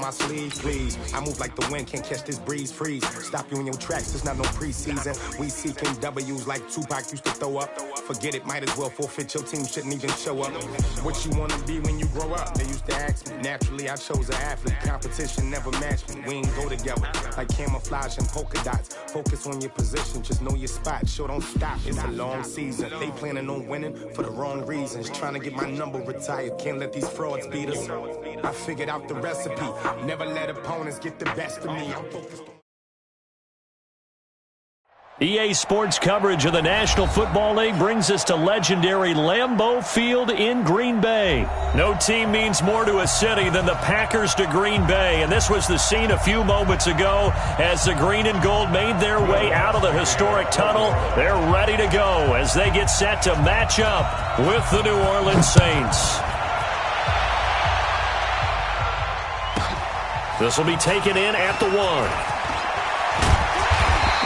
my sleeve, please. I move like the wind, can't catch this breeze, freeze. Stop you in your tracks, there's not no preseason. We seeking W's like Tupac used to throw up. Forget it, might as well forfeit, your team shouldn't even show up. What you wanna be when you grow up? They used to ask me. Naturally, I chose an athlete. Competition never matched me. We ain't go together like camouflage and polka dots. Focus on your position, just know your spot. Show don't stop, it's a long season. They planning on winning for the wrong reasons. Trying to get my number retired, can't let these frauds beat us. I figured out the recipe. Never let opponents get the best of me. I'm focused on EA Sports coverage of the National Football League brings us to legendary Lambeau Field in Green Bay. No team means more to a city than the Packers to Green Bay, and this was the scene a few moments ago as the green and gold made their way out of the historic tunnel. They're ready to go as they get set to match up with the New Orleans Saints. This will be taken in at the 1.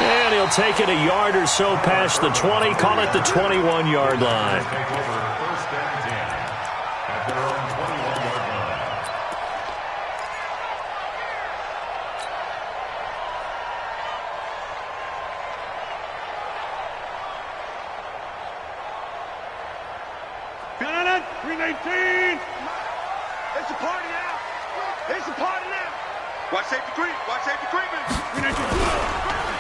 And he'll take it a yard or so past the 20, call it the 21-yard line. Got it, 319. It's a party now. It's a party now. Watch safety creep. Watch safety creeping. 319.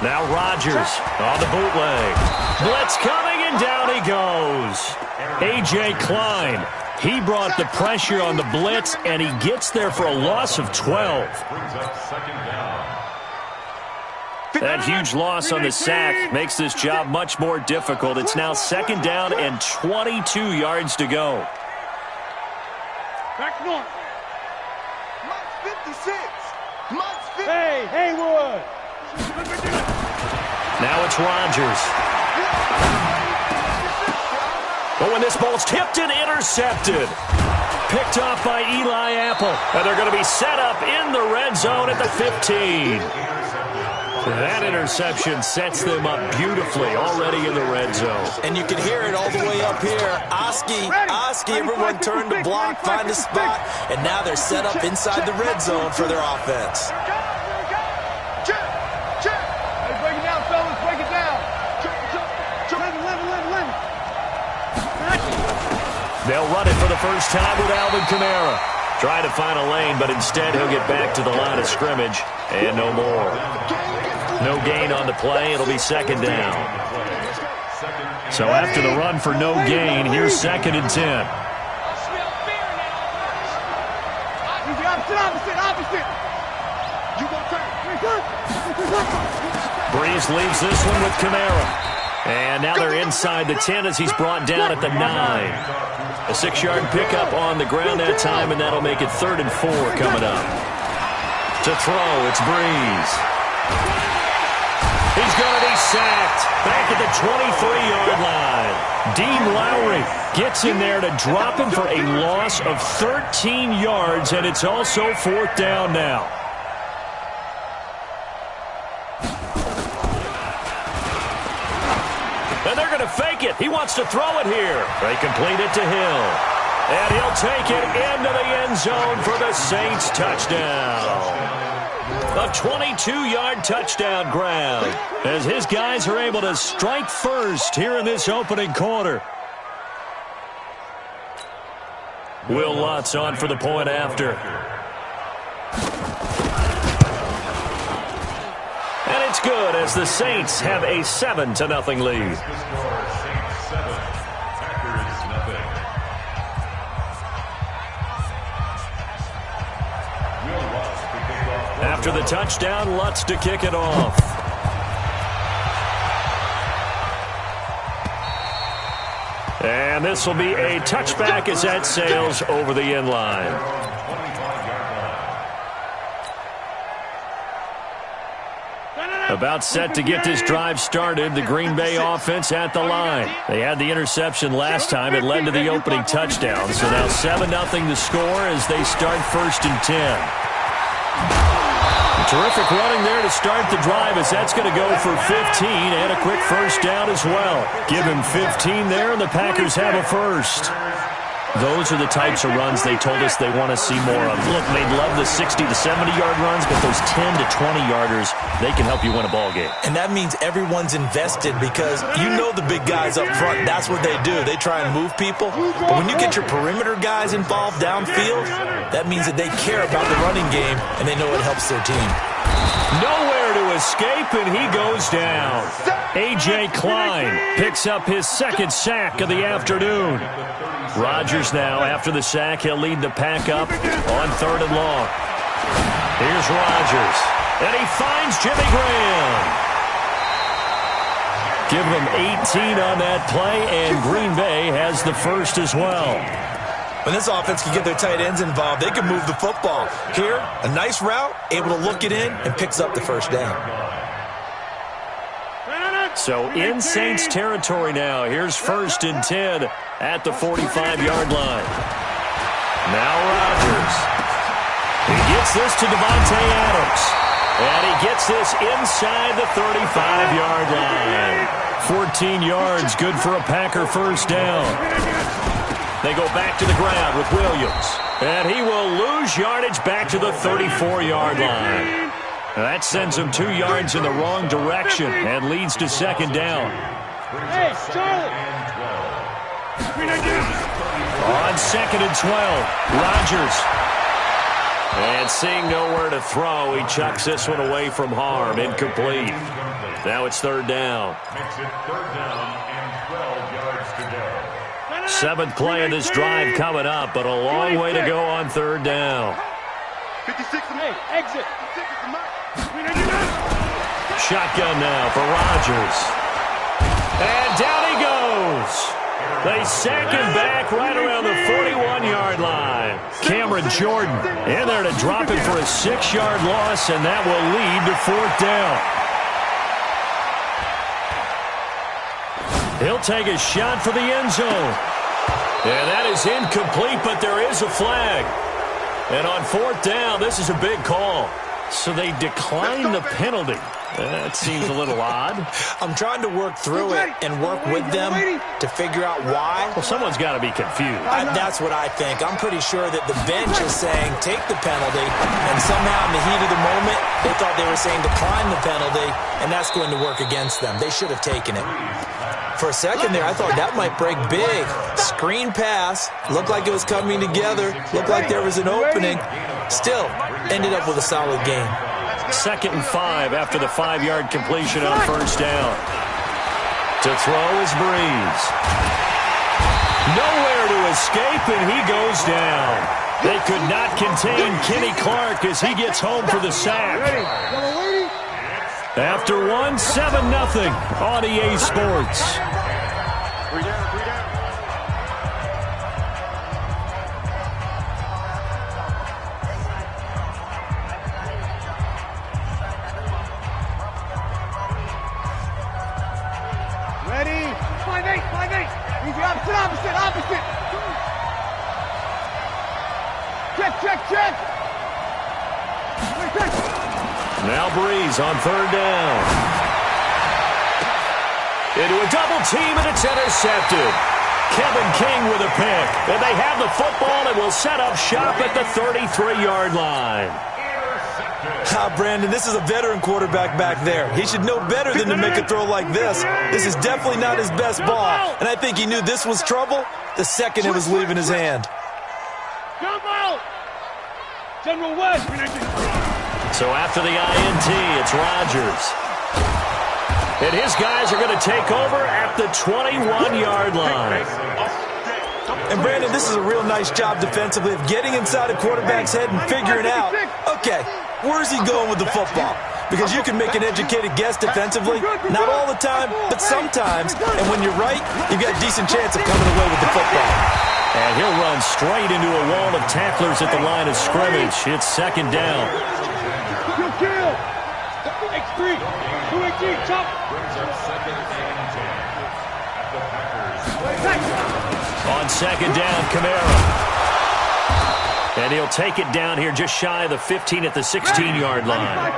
Now Rodgers on the bootleg. Blitz coming, and down he goes. A.J. Klein, he brought the pressure on the blitz, and he gets there for a loss of 12. That huge loss on the sack makes this job much more difficult. It's now 2nd down and 22 yards to go. Back north. Mike's 56. Mike's 50. Hey, Haywood. Now it's Rodgers. Oh, and this ball's tipped and intercepted. Picked off by Eli Apple. And they're going to be set up in the red zone at the 15. That interception sets them up beautifully already in the red zone. And you can hear it all the way up here. Oski, everyone turned to block, find a spot, and now they're set up inside the red zone for their offense. They'll run it for the first time with Alvin Kamara. Trying to find a lane, but instead he'll get back to the line of scrimmage. And no more. No gain on the play. It'll be 2nd down. So after the run for no gain, here's 2nd and 10. Breeze leaves this one with Kamara. And now they're inside the 10 as he's brought down at the 9. A 6-yard pickup on the ground that time, and that'll make it 3rd and 4 coming up. To throw, it's Breeze. He's going to be sacked back at the 23-yard line. Dean Lowry gets in there to drop him for a loss of 13 yards, and it's also 4th down now. And they're going to fake it. He wants to throw it here. They complete it to Hill. And he'll take it into the end zone for the Saints touchdown. A 22-yard touchdown grab as his guys are able to strike first here in this opening quarter. Will Lutz on for the point after. And it's good as the Saints have a 7-0 lead. After the touchdown, Lutz to kick it off. And this will be a touchback as that sails over the end line. About set to get this drive started, the Green Bay offense at the line. They had the interception last time. It led to the opening touchdown. So now 7-0 the score as they start 1st and 10. Terrific running there to start the drive as that's going to go for 15 and a quick 1st down as well. Give him 15 there and the Packers have a 1st. Those are the types of runs they told us they want to see more of. Look, they love the 60 to 70-yard runs, but those 10 to 20-yarders, they can help you win a ball game. And that means everyone's invested because you know the big guys up front, that's what they do. They try and move people. But when you get your perimeter guys involved downfield, that means that they care about the running game, and they know it helps their team. Nowhere to escape, and he goes down. A.J. Klein picks up his second sack of the afternoon. Rodgers now, after the sack, he'll lead the pack up on 3rd and long. Here's Rodgers, and he finds Jimmy Graham. Give him 18 on that play, and Green Bay has the first as well. When this offense can get their tight ends involved, they can move the football. Here, a nice route, able to look it in, and picks up the first down. So in Saints territory now. Here's 1st and 10 at the 45-yard line. Now Rodgers. He gets this to Devontae Adams. And he gets this inside the 35-yard line. 14 yards, good for a Packer first down. They go back to the ground with Williams. And he will lose yardage back to the 34-yard line. That sends him 2 yards in the wrong direction and leads to 2nd down. Hey, Charlie! On 2nd and 12, Rodgers. And seeing nowhere to throw, he chucks this one away from harm. Incomplete. Now it's 3rd down. 7th play of this drive coming up, but a long way to go on 3rd down. 56, hey, exit. Shotgun now for Rodgers. And down he goes. They sack him back right around the 41-yard line. Cameron Jordan in there to drop him for a 6-yard loss, and that will lead to 4th down. He'll take a shot for the end zone. And that is incomplete, but there is a flag. And on 4th down, this is a big call. So they decline the penalty. That seems a little odd. I'm trying to work through it and work with them to figure out why. Well, someone's got to be confused. That's what I think. I'm pretty sure that the bench is saying take the penalty, and somehow in the heat of the moment, they thought they were saying decline the penalty, and that's going to work against them. They should have taken it. For a second there, I thought that might break big. Screen pass. Looked like it was coming together. Looked like there was an opening. Still, ended up with a solid game. 2nd and 5 after the 5-yard completion on 1st down. To throw is Breeze. Nowhere to escape, and he goes down. They could not contain Kenny Clark as he gets home for the sack. After one, 7-0 on EA Sports. Ready? 5-8, 5-8. Easy, opposite. Check. Now Breeze on 3rd down. Into a double team, and it's intercepted. Kevin King with a pick. And they have the football and will set up shop at the 33-yard line. Brandon, this is a veteran quarterback back there. He should know better than to make a throw like this. This is definitely not his best ball. And I think he knew this was trouble the second it was leaving his hand. Jump out! General West. So after the INT, it's Rodgers. And his guys are going to take over at the 21-yard line. And Brandon, this is a real nice job defensively of getting inside a quarterback's head and figuring out, okay, where's he going with the football? Because you can make an educated guess defensively, not all the time, but sometimes. And when you're right, you've got a decent chance of coming away with the football. And he'll run straight into a wall of tacklers at the line of scrimmage. It's 2nd down. Kill. X3. 2-8, chop. On 2nd down, Kamara. And he'll take it down here just shy of the 15 at the 16-yard line.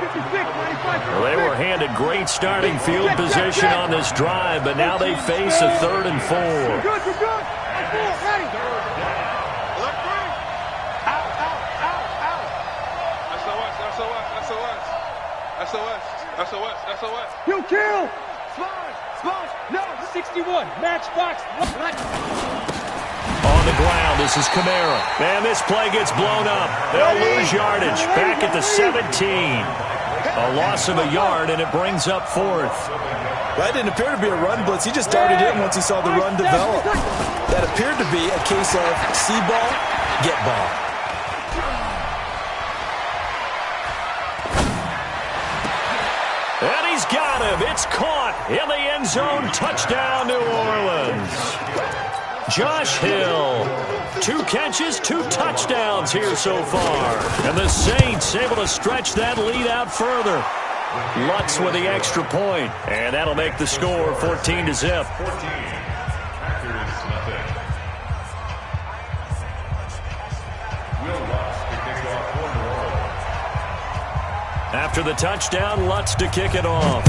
Well, they were handed great starting field position on this drive, but now they face a 3rd and 4. SOS. SOS. SOS. You kill! Smash! No! 61. Matchbox. On the ground, this is Kamara. And this play gets blown up. They'll lose yardage. Back at the 17. A loss of a yard, and it brings up fourth. That didn't appear to be a run blitz. He just darted in once he saw the run develop. That appeared to be a case of see ball, get ball. And he's got him. It's caught in the end zone. Touchdown, New Orleans. Josh Hill. 2 catches, 2 touchdowns here so far. And the Saints able to stretch that lead out further. Lutz with the extra point. And that'll make the score 14-0. After the touchdown, Lutz to kick it off.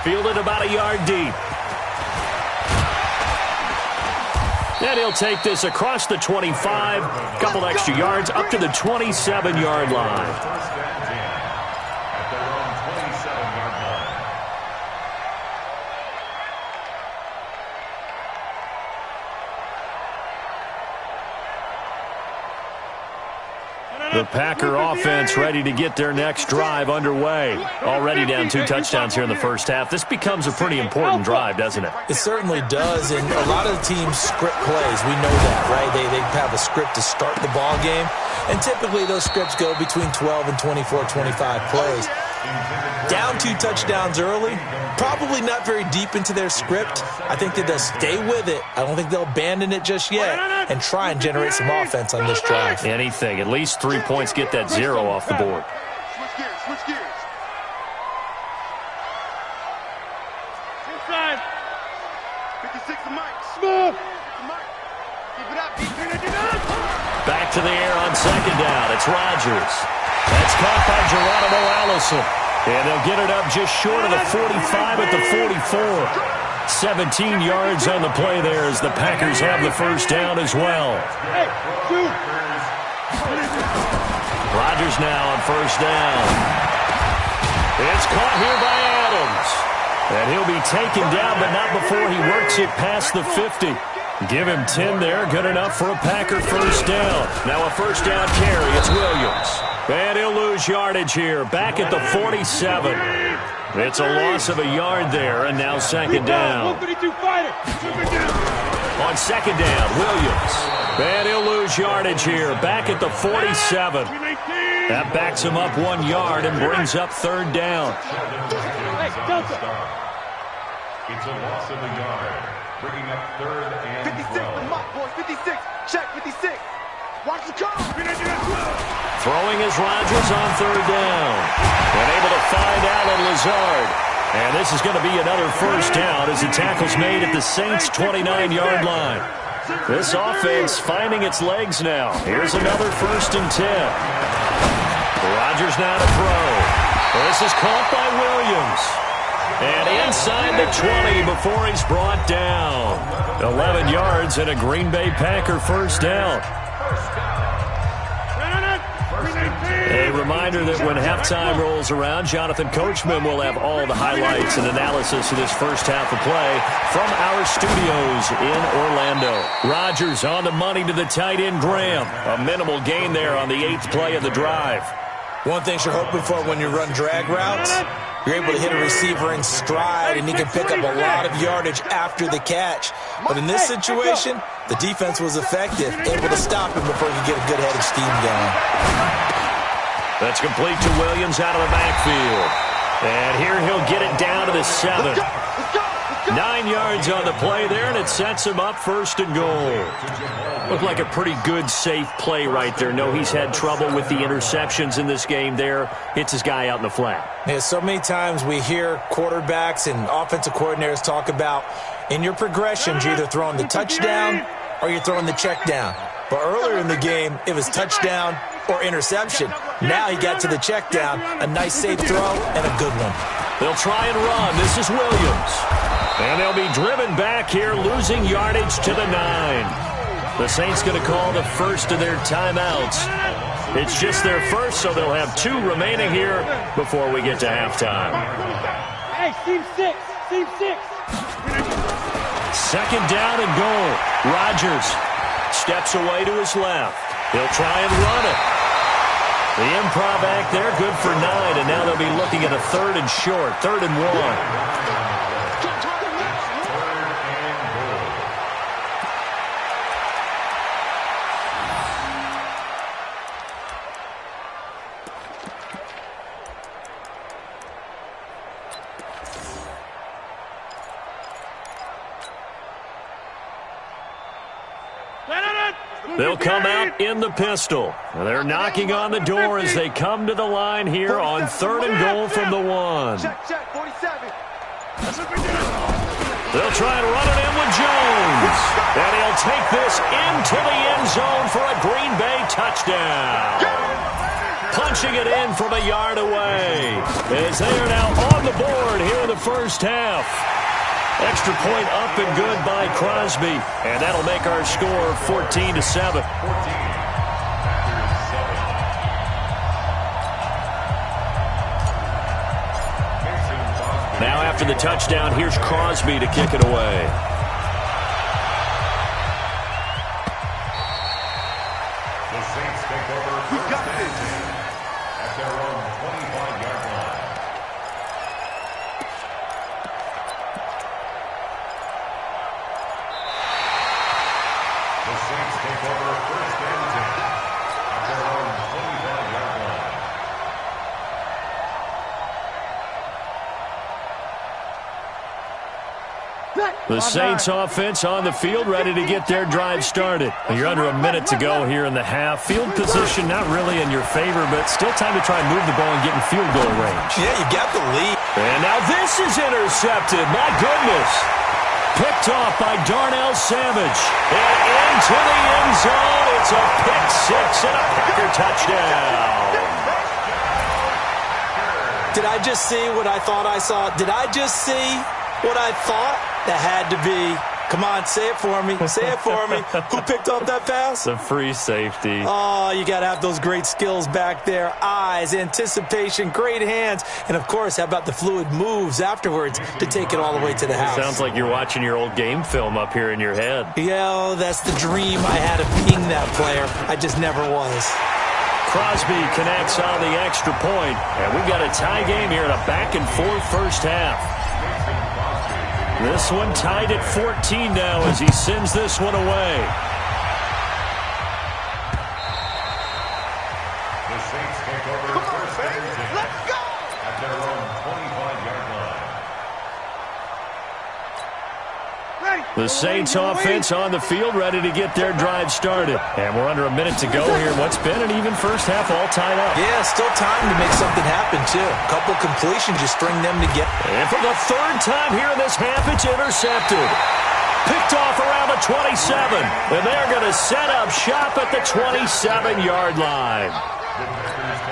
Fielded about a yard deep. And he'll take this across the 25. Couple extra yards up to the 27-yard line. The Packer offense ready to get their next drive underway. Already down 2 touchdowns here in the first half. This becomes a pretty important drive, doesn't it? It certainly does, and a lot of the teams script plays. We know that, right? They have a script to start the ball game, and typically those scripts go between 12 and 24, 25 plays. Down 2 touchdowns early, probably not very deep into their script. I think that they'll stay with it. I don't think they'll abandon it just yet and try and generate some offense on this drive. Anything. At least 3 points, get that 0 off the board. Switch gears. Switch gears. Inside. 56 to Mike. Smooth. To Mike. Keep it up. Back to the air on second down. It's Rodgers. That's caught by Geronimo Allison. And they'll get it up just short of the 45 at the 44. 17 yards on the play there as the Packers have the first down as well. Rodgers now on first down. It's caught here by Adams. And he'll be taken down, but not before he works it past the 50. Give him 10 there. Good enough for a Packer first down. Now a first down carry. It's Williams. And he'll lose yardage here. Back at the 47. It's a loss of a yard there, and now second down. On second down, Williams. And he'll lose yardage here. Back at the 47. That backs him up 1 yard and brings up third down. It's a loss of a yard. Bringing up third and 56 to Mike, boys. 56. Check 56. Watch the call. Throwing is Rodgers on third down. And able to find Allen Lazard. And this is going to be another first down as the tackle's made at the Saints' 29-yard line. This offense finding its legs now. Here's another 1st and 10. Rodgers now to throw. This is caught by Williams. And inside the 20 before he's brought down. 11 yards and a Green Bay Packer first down. A reminder that when halftime rolls around, Jonathan Coachman will have all the highlights and analysis of this first half of play from our studios in Orlando. Rodgers on the money to the tight end Graham. A minimal gain there on the 8th play of the drive. One thing you're hoping for when you run drag routes, you're able to hit a receiver in stride, and he can pick up a lot of yardage after the catch. But in this situation, the defense was effective, able to stop him before he could get a good head of steam going. That's complete to Williams out of the backfield. And here he'll get it down to the 7. 9 yards on the play there, and it sets him up 1st and goal. Looked like a pretty good, safe play right there. No, he's had trouble with the interceptions in this game there. Hits his guy out in the flat. Yeah, so many times we hear quarterbacks and offensive coordinators talk about in your progressions, you're either throwing the touchdown or you're throwing the check down. But earlier in the game, it was touchdown or interception. Now he got to the check down, a nice safe throw, and a good one. They'll try and run. This is Williams. And they'll be driven back here, losing yardage to the 9. The Saints going to call the first of their timeouts. It's just their first, so they'll have 2 remaining here before we get to halftime. Hey, team 6. Team 6. Second down and goal. Rodgers steps away to his left. He'll try and run it. The improv act there, good for 9, and now they'll be looking at a 3rd and short, 3rd and 1. They'll come out in the pistol. They're knocking on the door as they come to the line here on 3rd and goal from the 1. Check, 47. They'll try and run it in with Jones. And he'll take this into the end zone for a Green Bay touchdown. Punching it in from a yard away as they are now on the board here in the first half. Extra point up and good by Crosby. And that'll make our score 14-7. Now after the touchdown, here's Crosby to kick it away. The Saints take over first and 10 at their own 25-yard line. The Saints take over first and 10 at their own 25-yard line. The Saints offense on the field, ready to get their drive started. You're under a minute to go here in the half. Field position not really in your favor, but still time to try and move the ball and get in field goal range. Yeah, you got the lead. And now this is intercepted. My goodness. Picked off by Darnell Savage. And into the end zone. It's a pick 6 and a Packer touchdown. Did I just see what I thought I saw? Did I just see what I thought? That had to be. Come on, say it for me. Say it for me. Who picked up that pass? The free safety. Oh, you got to have those great skills back there. Eyes, anticipation, great hands. And, of course, how about the fluid moves afterwards to take it all the way to the house? Sounds like you're watching your old game film up here in your head. Yeah, that's the dream I had of being that player. I just never was. Crosby connects on the extra point. And we've got a tie game here in a back-and-forth first half. This one tied at 14 now as he sends this one away. The Saints take over first and 10 at their own 25-yard line. The Saints offense on the field, ready to get their drive started. And we're under a minute to go here. What's been an even first half, all tied up. Yeah, still time to make something happen, too. A couple completions, just string them together. And for the 3rd time here in this half, it's intercepted. Picked off around the 27. And they're going to set up shop at the 27-yard line.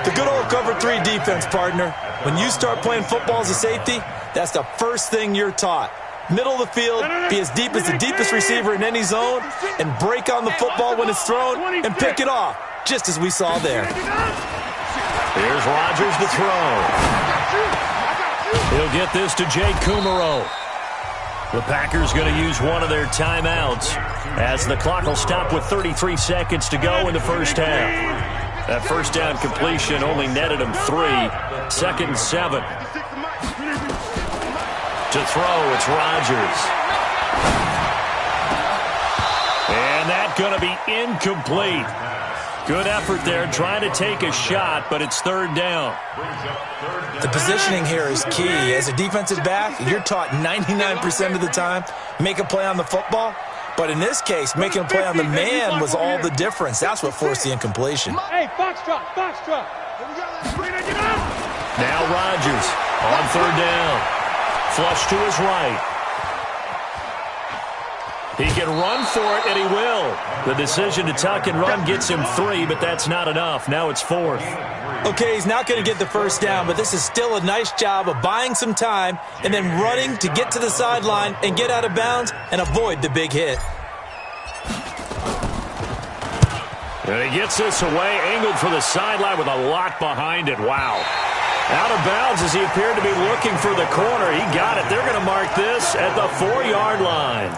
The good old cover 3 defense, partner. When you start playing football as a safety, that's the first thing you're taught. Middle of the field, be as deep as the deepest receiver in any zone, and break on the football when it's thrown and pick it off, just as we saw there. Here's Rodgers to throw. He'll get this to Jake Kumaro. The Packers going to use one of their timeouts as the clock will stop with 33 seconds to go in the first half. That first down completion only netted him 3. 2nd and 7. To throw, it's Rodgers. And that's going to be incomplete. Good effort there, trying to take a shot, but it's 3rd down. The positioning here is key. As a defensive back, you're taught 99% of the time, make a play on the football. But in this case, making a play on the man was all the difference. That's what forced the incompletion. Hey, foxtrot, foxtrot. Now Rodgers on 3rd down. Flush to his right. He can run for it, and he will. The decision to tuck and run gets him 3, but that's not enough. Now it's 4th. Okay, he's not going to get the first down, but this is still a nice job of buying some time and then running to get to the sideline and get out of bounds and avoid the big hit. And he gets this away, angled for the sideline with a lot behind it. Wow. Out of bounds as he appeared to be looking for the corner. He got it. They're going to mark this at the 4-yard line.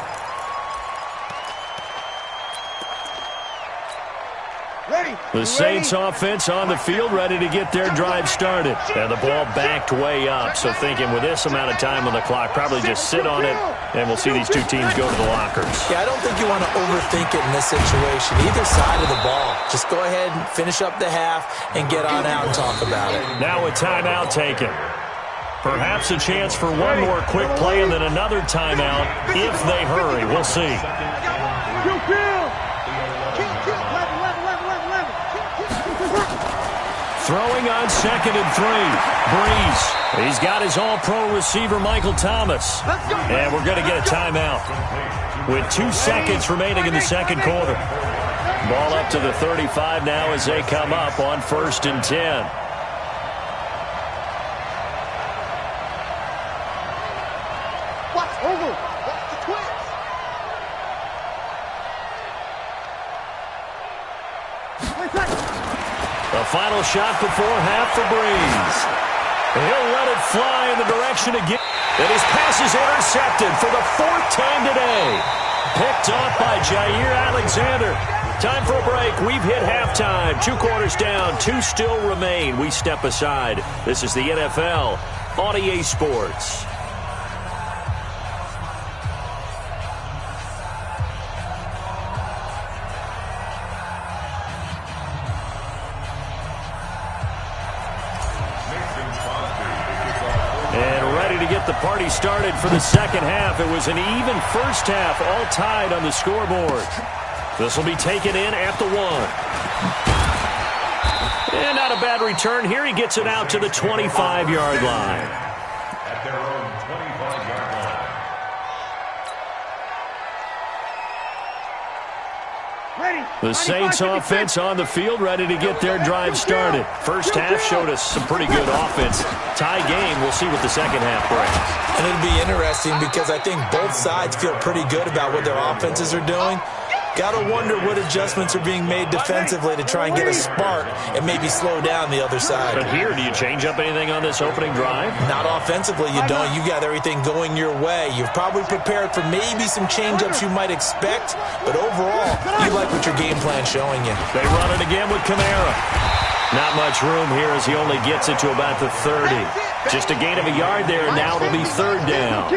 The Saints offense on the field, ready to get their drive started. And the ball backed way up, so thinking with this amount of time on the clock, probably just sit on it, and we'll see these two teams go to the lockers. Yeah, I don't think you want to overthink it in this situation. Either side of the ball. Just go ahead and finish up the half and get on out and talk about it. Now a timeout taken. Perhaps a chance for one more quick play and then another timeout if they hurry. We'll see. Throwing on 2nd and 3. Breeze. He's got his all-pro receiver, Michael Thomas. And we're going to get a timeout with 2 seconds remaining in the second quarter. Ball up to the 35 now as they come up on 1st and 10. Watch over. Watch the twins. The final shot before half for Breeze. He'll let it fly in the direction again. And his pass is intercepted for the 4th time today. Picked off by Jair Alexander. Time for a break. We've hit halftime. 2 quarters down. 2 still remain. We step aside. This is the NFL on EA Sports. The party started for the second half. It was an even first half, all tied on the scoreboard. This will be taken in at the 1. And not a bad return. Here he gets it out to the 25-yard line. At their own 25-yard line. The Saints offense on the field, ready to get their drive started. First half showed us some pretty good offense. Tie game. We'll see what the second half brings. And it'll be interesting because I think both sides feel pretty good about what their offenses are doing. Got to wonder what adjustments are being made defensively to try and get a spark and maybe slow down the other side. But here, do you change up anything on this opening drive? Not offensively, you don't. You got everything going your way. You've probably prepared for maybe some change-ups you might expect, but overall, you like what your game plan's showing you. They run it again with Kamara. Not much room here as he only gets it to about the 30. Just a gain of a yard there, and now it'll be 3rd down.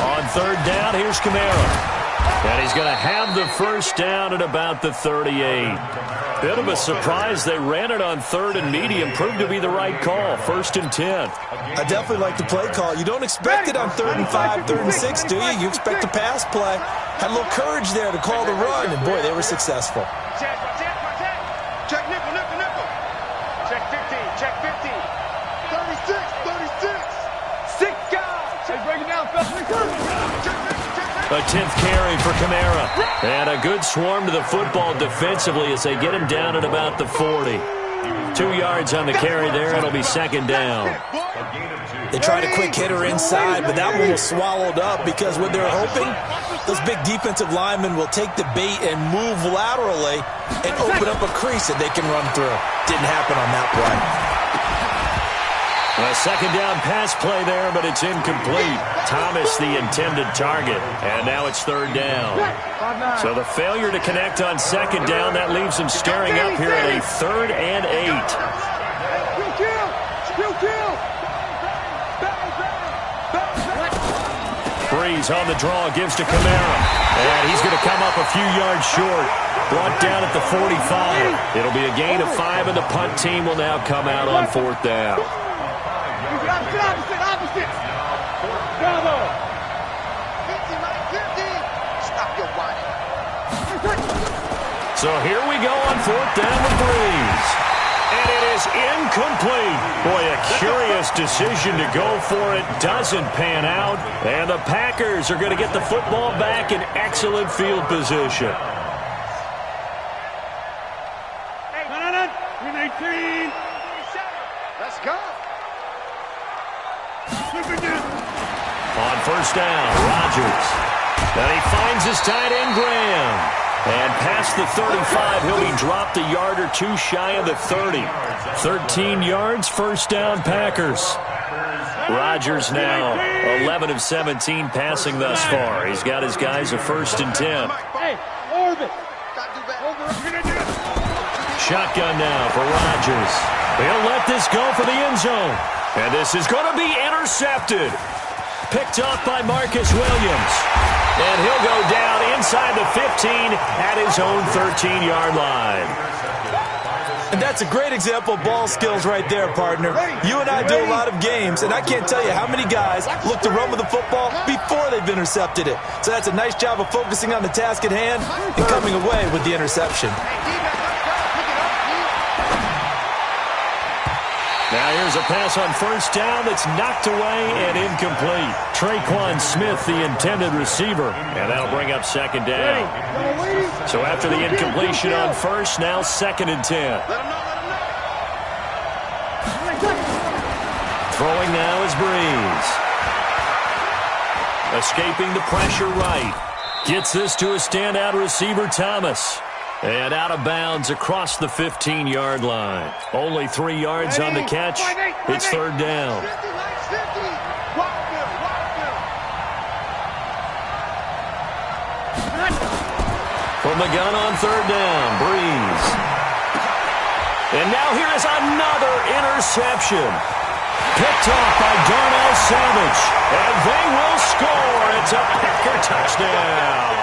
On 3rd down, here's Kamara. And he's going to have the first down at about the 38. Bit of a surprise. They ran it on 3rd and medium. Proved to be the right call. 1st and 10. I definitely like the play call. You don't expect it on 3rd and 5, 3rd and 6, do you? You expect a pass play. Had a little courage there to call the run, and boy, they were successful. Check nickel, nickel, nickel. Check 15, check 15. 36, 36. 6 guys. Check, break it down, A 10th carry for Kamara. And a good swarm to the football defensively as they get him down at about the 40. 2 yards on the carry there. It'll be 2nd down. They tried a quick hitter inside, but that one was swallowed up because what they're hoping, those big defensive linemen will take the bait and move laterally and open up a crease that they can run through. Didn't happen on that play. A 2nd down pass play there, but it's incomplete. Thomas the intended target, and now it's 3rd down. So the failure to connect on 2nd down, that leaves them staring up here at a 3rd and 8. Breeze on the draw, gives to Kamara. And he's going to come up a few yards short. Brought down at the 45. It'll be a gain of 5, and the punt team will now come out on 4th down. Opposite. Bravo. 50, Mike, 50. Stop your whining. So here we go on 4th down with Breeze. And it is incomplete. Boy, a curious decision to go for it. Doesn't pan out. And the Packers are going to get the football back in excellent field position. Hey, 18. Let's go. On first down, Rodgers. And he finds his tight end, Graham. And past the 35, he'll be dropped a yard or two shy of the 30. 13 yards, first down, Packers. Rodgers now 11 of 17 passing thus far. He's got his guys a 1st and 10. Hey, orbit. Shotgun now for Rodgers. He'll let this go for the end zone. And this is going to be intercepted. Picked off by Marcus Williams. And he'll go down inside the 15 at his own 13-yard line. And that's a great example of ball skills right there, partner. You and I do a lot of games, and I can't tell you how many guys look to run with the football before they've intercepted it. So that's a nice job of focusing on the task at hand and coming away with the interception. Now here's a pass on first down that's knocked away and incomplete. Traquan Smith, the intended receiver, and that'll bring up 2nd down. So after the incompletion on first, now 2nd and 10. Throwing now is Breeze. Escaping the pressure right. Gets this to a standout receiver, Thomas. And out of bounds across the 15-yard line. Only 3 yards on the catch. It's 3rd down. From the gun on 3rd down, Breeze. And now here is another interception. Picked off by Darnell Savage. And they will score. It's a Packer touchdown.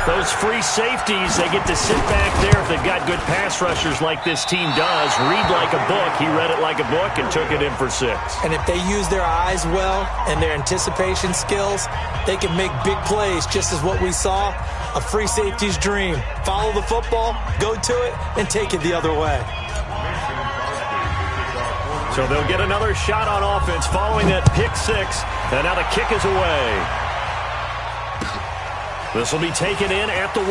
Those free safeties, they get to sit back there if they've got good pass rushers like this team does. Read like a book. He read it like a book and took it in for 6. And if they use their eyes well and their anticipation skills, they can make big plays, just as what we saw. A free safety's dream. Follow the football, go to it, and take it the other way. So they'll get another shot on offense following that pick 6. And now the kick is away. This will be taken in at the 1.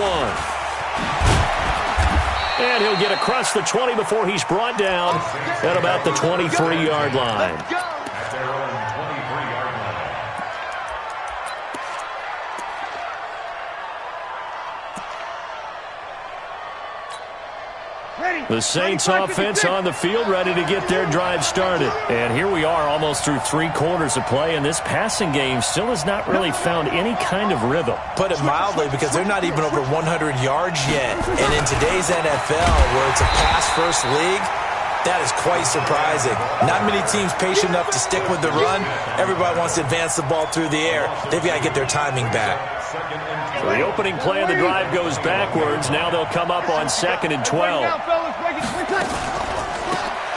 And he'll get across the 20 before he's brought down at about the 23-yard line. At their own 23-yard line. The Saints offense on the field, ready to get their drive started. And here we are almost through 3 quarters of play, and this passing game still has not really found any kind of rhythm. Put it mildly, because they're not even over 100 yards yet. And in today's NFL, where it's a pass-first league, that is quite surprising. Not many teams patient enough to stick with the run. Everybody wants to advance the ball through the air. They've got to get their timing back. So the opening play of the drive goes backwards. Now they'll come up on 2nd and 12.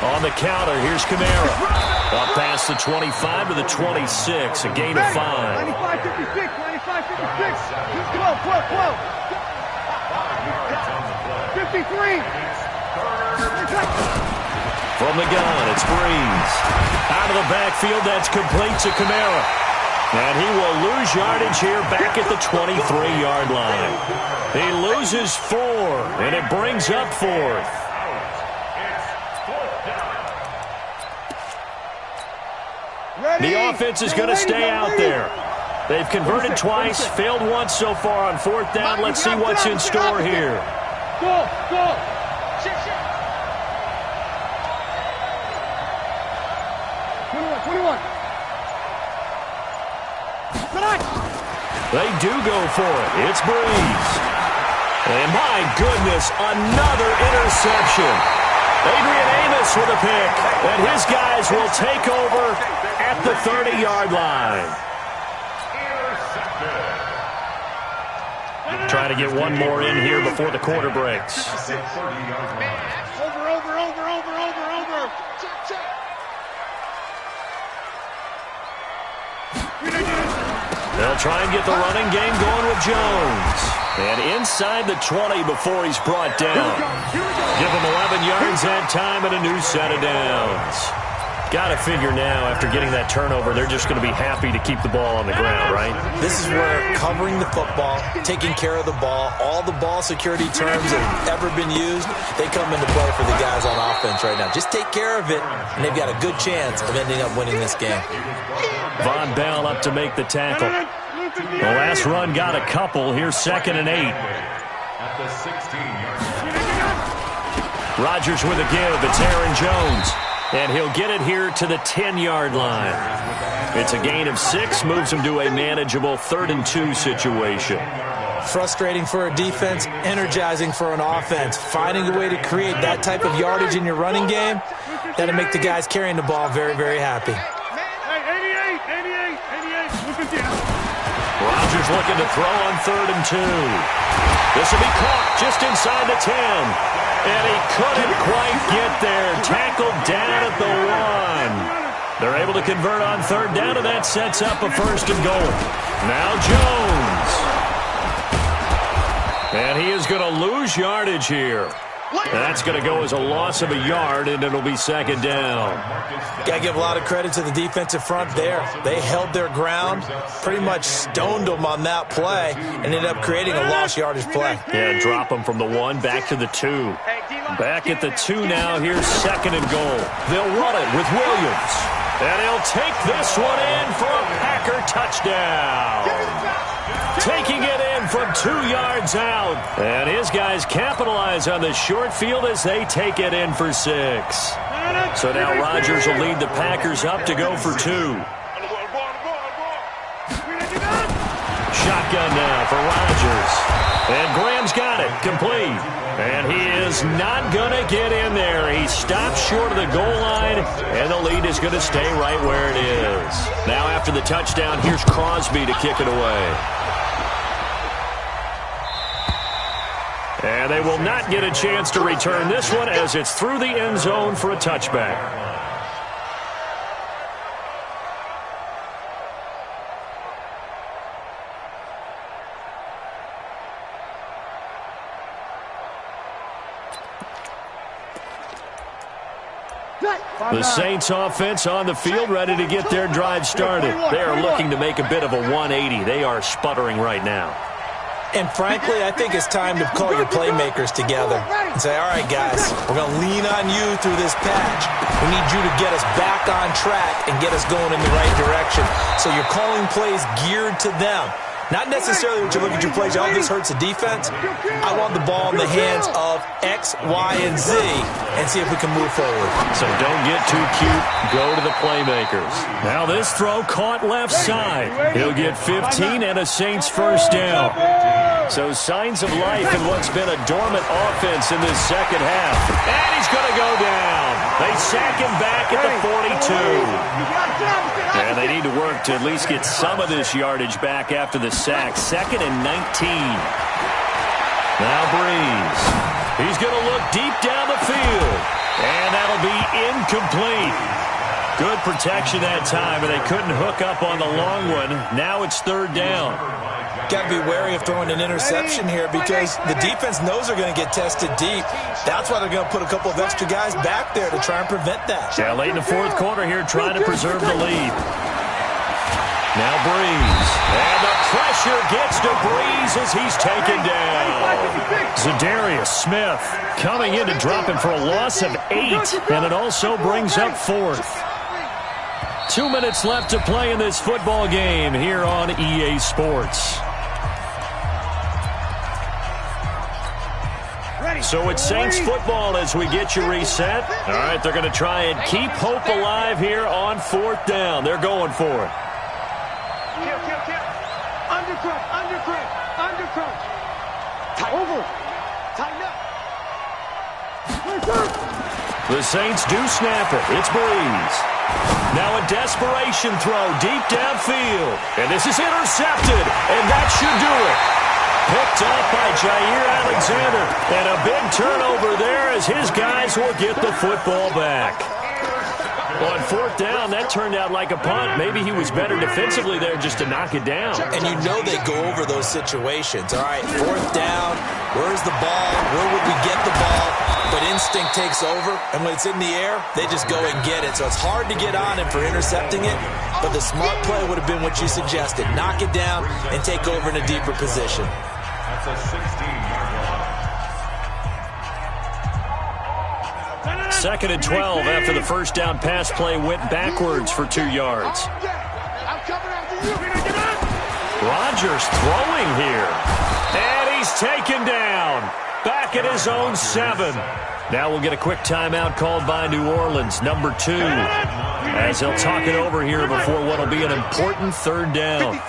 On the counter, here's Kamara. Up past the 25 to the 26, a gain of 5. 95-56, 95-56. Whoa. 53. From the gun, it's Breeze. Out of the backfield, that's complete to Kamara. And he will lose yardage here back at the 23-yard line. He loses 4, and it brings up 4th. The offense is going to stay out there. They've converted twice, failed once so far on 4th down. Let's see what's in store here. Go. 21. They do go for it. It's Breeze. And my goodness, another interception. Adrian Amos with a pick. And his guys will take over at the 30-yard line. Trying to get one more in here before the quarter breaks. Over. They'll try and get the running game going with Jones. And inside the 20 before he's brought down. Give him 11 yards that time and a new set of downs. Got to figure now, after getting that turnover, they're just going to be happy to keep the ball on the ground, right? This is where covering the football, taking care of the ball, all the ball security terms that have ever been used, they come into play for the guys on offense. offense right now. Just take care of it, and they've got a good chance of ending up winning this game. Von Bell up to make the tackle. The last run got a couple. Here's 2nd and 8. At the 16-yard line. Rodgers with a give. It's Aaron Jones. And he'll get it here to the 10-yard line. It's a gain of 6, moves him to a manageable 3rd and 2 situation. Frustrating for a defense, energizing for an offense. Finding a way to create that type of yardage in your running game, that'll make the guys carrying the ball very, very happy. Rodgers looking to throw on 3rd and 2. This will be caught just inside the 10. And he couldn't quite get there. Tackled down at the 1. They're able to convert on 3rd down, and that sets up a 1st and goal. Now Jones. And he is going to lose yardage here. That's going to go as a loss of a yard, and it'll be 2nd down. Got to give a lot of credit to the defensive front there. They held their ground, pretty much stoned them on that play, and ended up creating a lost yardage play. Yeah, drop them from the 1 back to the 2. Back at the 2 now. Here's 2nd and goal. They'll run it with Williams. And he'll take this one in for a Packer touchdown. Taking it in from 2 yards out. And his guys capitalize on the short field as they take it in for 6. So now Rodgers will lead the Packers up to go for 2. Shotgun now for Rodgers. And Graham's got it. Complete. And he is not going to get in there. He stops short of the goal line, and the lead is going to stay right where it is. Now after the touchdown, here's Crosby to kick it away. And they will not get a chance to return this one as it's through the end zone for a touchback. The Saints offense on the field, ready to get their drive started. They are looking to make a bit of a 180. They are sputtering right now. And frankly, I think it's time to call your playmakers together and say, all right, guys, we're going to lean on you through this patch. We need you to get us back on track and get us going in the right direction. So you're calling plays geared to them. Not necessarily when you look at your plays, oh, this hurts the defense. I want the ball in the hands of X, Y, and Z and see if we can move forward. So don't get too cute. Go to the playmakers. Now this throw caught left side. He'll get 15 and a Saints 1st down. So signs of life in what's been a dormant offense in this 2nd half. And he's going to go down. They sack him back at the 42. And they need to work to at least get some of this yardage back after the sack. 2nd and 19. Now Breeze. He's going to look deep down the field. And that'll be incomplete. Good protection that time, and they couldn't hook up on the long one. Now it's 3rd down. Got to be wary of throwing an interception here because the defense knows they're going to get tested deep. That's why they're going to put a couple of extra guys back there to try and prevent that. Yeah, late in the 4th quarter here, trying to preserve the lead. Now Breeze. And the pressure gets to Breeze as he's taken down. Zadarius Smith coming in to drop him for a loss of 8. And it also brings up 4th. 2 minutes left to play in this football game here on EA Sports. So it's Saints football as we get you reset. All right, they're going to try and keep hope alive here on 4th down. They're going for it. Undercrunch. Over. Tighten up. The Saints do snap it. It's Breeze. Now a desperation throw deep downfield. And this is intercepted. And that should do it. Picked up by Jair Alexander. And a big turnover there as his guys will get the football back. On 4th down, that turned out like a punt. Maybe he was better defensively there just to knock it down. And you know they go over those situations. All right, 4th down, where's the ball? Where would we get the ball? But instinct takes over, and when it's in the air, they just go and get it. So it's hard to get on him for intercepting it, but the smart play would have been what you suggested. Knock it down and take over in a deeper position. That's a 16-yard line. 2nd and 12 after the first down pass play went backwards for 2 yards. I'm coming after you. Rodgers throwing here. And he's taken down. Back at his own 7. Now we'll get a quick timeout called by New Orleans, number 2. As they'll talk it over here before what will be an important 3rd down.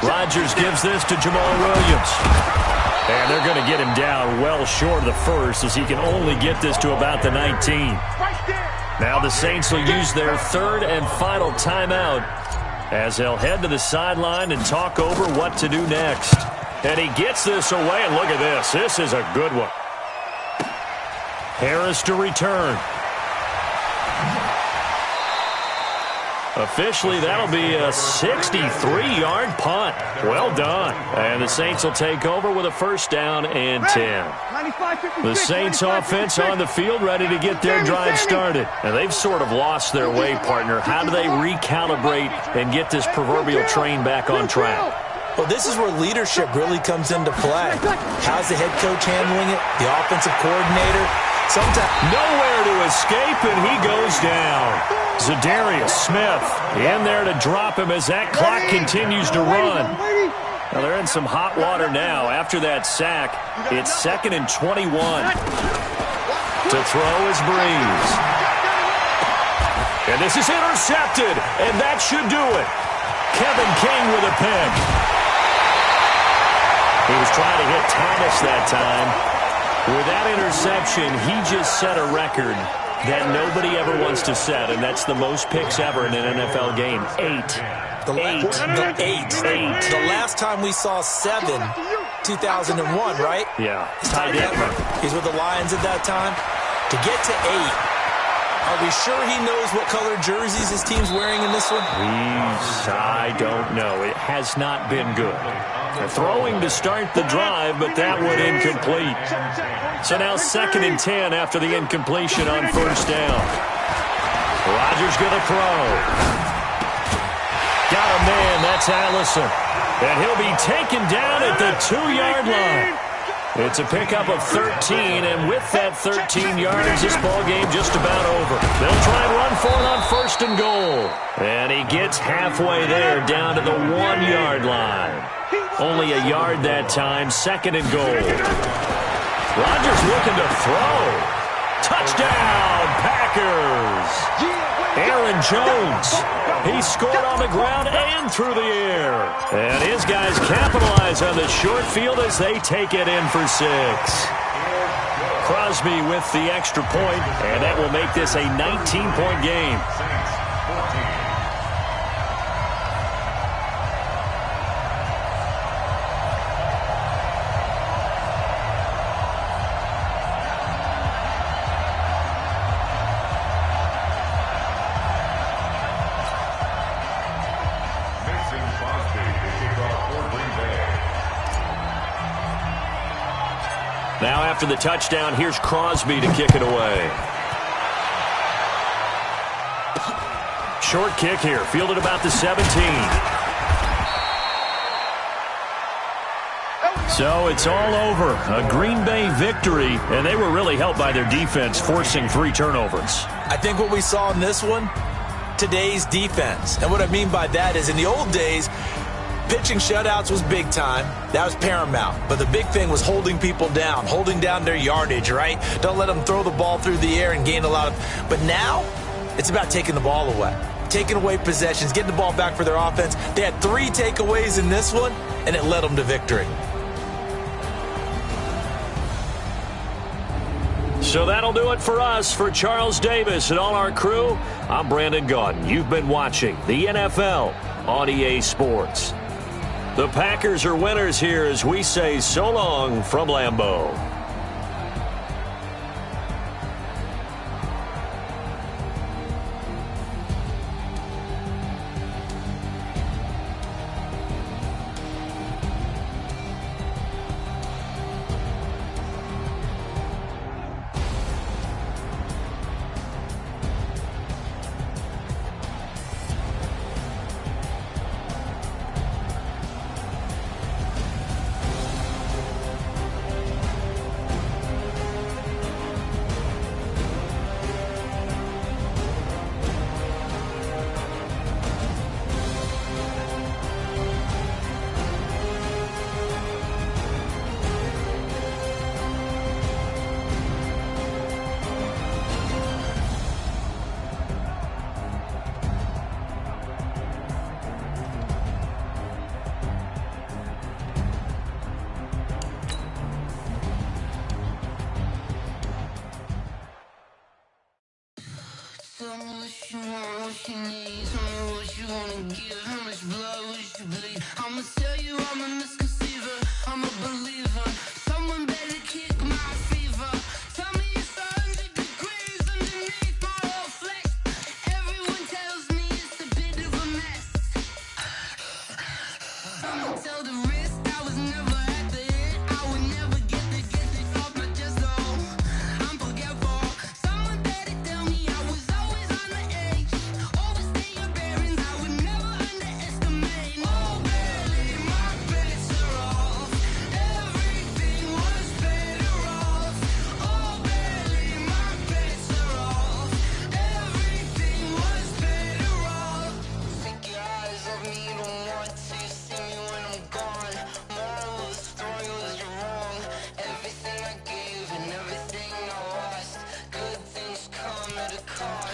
Rodgers gives this to Jamal Williams. And they're going to get him down well short of the first as he can only get this to about the 19. Now the Saints will use their 3rd and final timeout as they'll head to the sideline and talk over what to do next. And he gets this away, and look at this. This is a good one. Harris to return. Officially, that'll be a 63-yard punt. Well done. And the Saints will take over with a 1st down and 10. The Saints offense on the field ready to get their drive started. And they've sort of lost their way, partner. How do they recalibrate and get this proverbial train back on track? Well, this is where leadership really comes into play. How's the head coach handling it? The offensive coordinator? Sometimes nowhere to escape, and he goes down. Zadarius Smith in there to drop him as that clock continues to run. Now they're in some hot water now. After that sack, it's 2nd and 21. To throw is Breeze. And this is intercepted, and that should do it. Kevin King with a pick. He was trying to hit Thomas that time. With that interception, he just set a record that nobody ever wants to set, and that's the most picks ever in an NFL game. 8. The last time we saw 7, 2001, right? Yeah. Ty Detmer. He's with the Lions at that time. To get to 8. Are we sure he knows what color jerseys his team's wearing in this one? I don't know. It has not been good. Throwing to start the drive, but that one incomplete. So now 2nd and 10 after the incompletion on 1st down. Rodgers going to throw. Got a man, that's Allison. And he'll be taken down at the 2-yard line. It's a pickup of 13, and with that 13 yards, this ball game just about over. They'll try and run for it on 1st and goal. And he gets halfway there, down to the 1-yard line. Only a yard that time, 2nd and goal. Rodgers looking to throw. Touchdown, Packers! Aaron Jones. He scored on the ground and through the air. And his guys capitalize on the short field as they take it in for 6. Crosby with the extra point, and that will make this a 19-point game. Now after the touchdown, here's Crosby to kick it away. Short kick here, fielded about the 17. So it's all over. A Green Bay victory, and they were really helped by their defense, forcing 3 turnovers. I think what we saw in this one, today's defense. And what I mean by that is in the old days, pitching shutouts was big time. That was paramount. But the big thing was holding people down, holding down their yardage, right? Don't let them throw the ball through the air and gain a lot of... But now, it's about taking the ball away. Taking away possessions, getting the ball back for their offense. They had 3 takeaways in this one, and it led them to victory. So that'll do it for us. For Charles Davis and all our crew, I'm Brandon Gaudin. You've been watching the NFL on EA Sports. The Packers are winners here as we say so long from Lambeau. Tell me what you want, what you need. Tell me what you wanna give. How much blood would you bleed? I'ma tell you I'm a misconceiver. I'm a believer. Someone better kick my fever. Tell me it's 100 degrees underneath my whole flesh. Everyone tells me it's a bit of a mess. I'ma tell the wrist I was never at the hit. I would never get it off my chest though. I'm forgetful. Someone better tell me I was always on the edge. Overstay your bearings, I would never underestimate. Oh baby, my bets are off. Everything was better off. Oh baby, my bets are off. Everything was better off. Take your eyes off me, you don't want to see me when I'm gone. Moral of the story was you're wrong. Everything I gave and everything I lost. Good things come at a cost.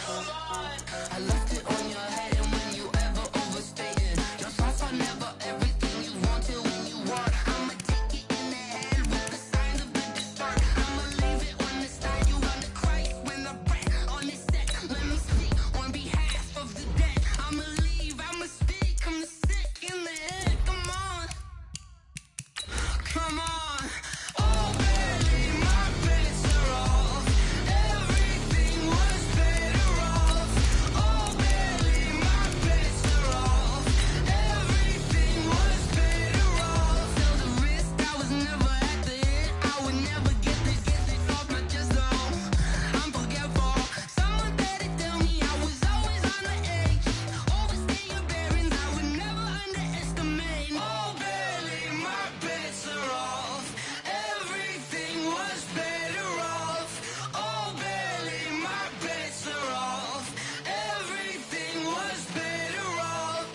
I left it on your head and when you ever overstated. Your thoughts are never everything you wanted when you want. I'ma take it in the head with the signs of the dessert. I'ma leave it on the side. You wanna cry when I breath on this set. Let me speak on behalf of the dead. I'ma leave, I'ma speak. I'm sick in the head. Come on. Come on. Oh baby, my bets are off. Everything was better off. Oh baby, my bets are off. Everything was better off. Tell the wrist I was never at the hit. I would never get it off my chest though. I'm forgetful. Someone better tell me I was always on the edge. Overstay your bearings, I would never underestimate. Oh baby, my bets are off. Everything was better off. Oh baby, my bets are off. Everything was better off.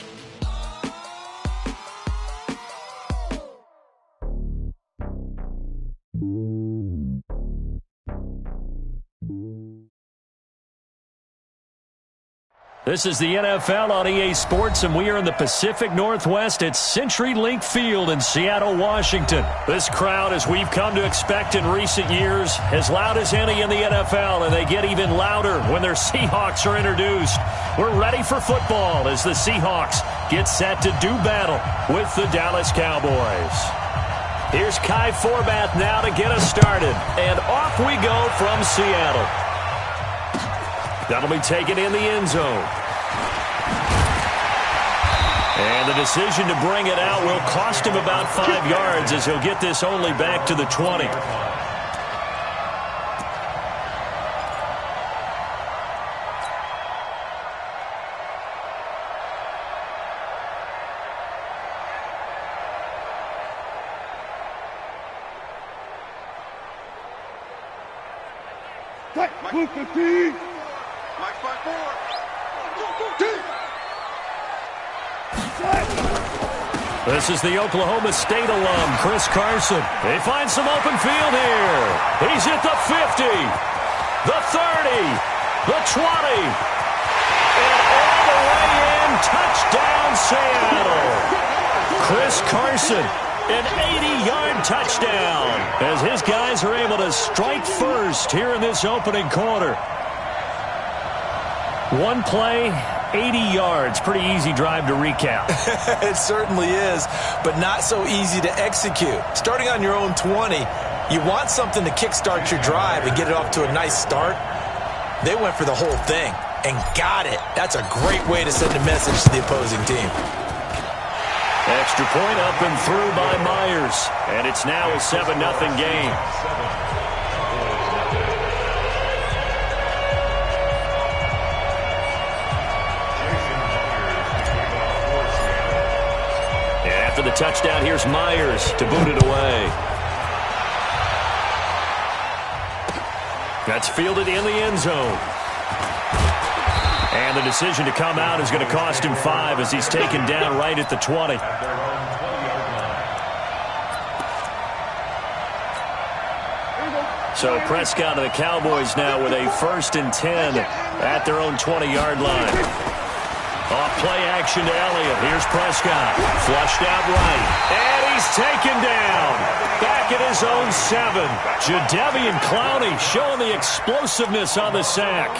This is the NFL on EA Sports, and we are in the Pacific Northwest at CenturyLink Field in Seattle, Washington. This crowd, as we've come to expect in recent years, as loud as any in the NFL, and they get even louder when their Seahawks are introduced. We're ready for football as the Seahawks get set to do battle with the Dallas Cowboys. Here's Kai Forbath now to get us started, and off we go from Seattle. That'll be taken in the end zone. And the decision to bring it out will cost him about 5 yards as he'll get this only back to the 20. Mike 15. Mike 5-4. This is the Oklahoma State alum, Chris Carson. They find some open field here. He's at the 50, the 30, the 20, and all the way in. Touchdown, Seattle. Chris Carson, an 80-yard touchdown, as his guys are able to strike first here in this opening quarter. One play, 80 yards. Pretty easy drive to recap. It certainly is, but not so easy to execute. Starting on your own 20, you want something to kickstart your drive and get it off to a nice start. They went for the whole thing and got it. That's a great way to send a message to the opposing team. Extra point up and through by Myers, and it's now a 7-0 game. After the touchdown, here's Myers to boot it away. That's fielded in the end zone. And the decision to come out is going to cost him 5 as he's taken down right at the 20. So Prescott and the Cowboys now with a 1st and 10 at their own 20-yard line. Off play action to Elliott. Here's Prescott. Flushed out right. And he's taken down. Back at his own 7. Jadeveon Clowney showing the explosiveness on the sack.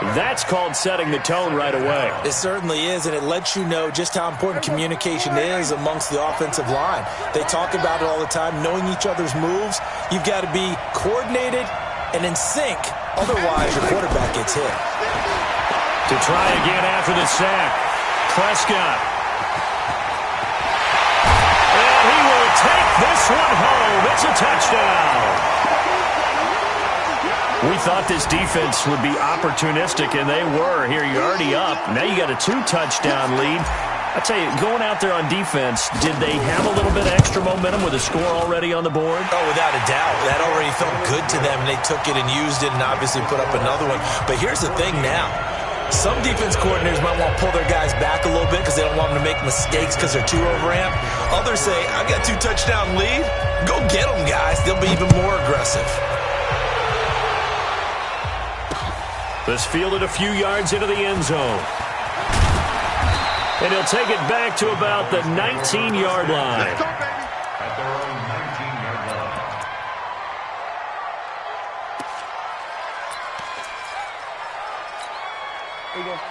That's called setting the tone right away. It certainly is, and it lets you know just how important communication is amongst the offensive line. They talk about it all the time, knowing each other's moves. You've got to be coordinated and in sync. Otherwise, your quarterback gets hit. To try again after the sack, Prescott. And he will take this one home. It's a touchdown. We thought this defense would be opportunistic, and they were. Here, you're already up. Now you got a 2-touchdown lead. I tell you, going out there on defense, did they have a little bit of extra momentum with a score already on the board? Oh, without a doubt. That already felt good to them, and they took it and used it and obviously put up another one. But here's the thing now. Some defense coordinators might want to pull their guys back a little bit because they don't want them to make mistakes because they're too overamped. Others say, I've got a 2-touchdown lead. Go get them, guys. They'll be even more aggressive. This fielded a few yards into the end zone. And he'll take it back to about the 19-yard line. At their own 19-yard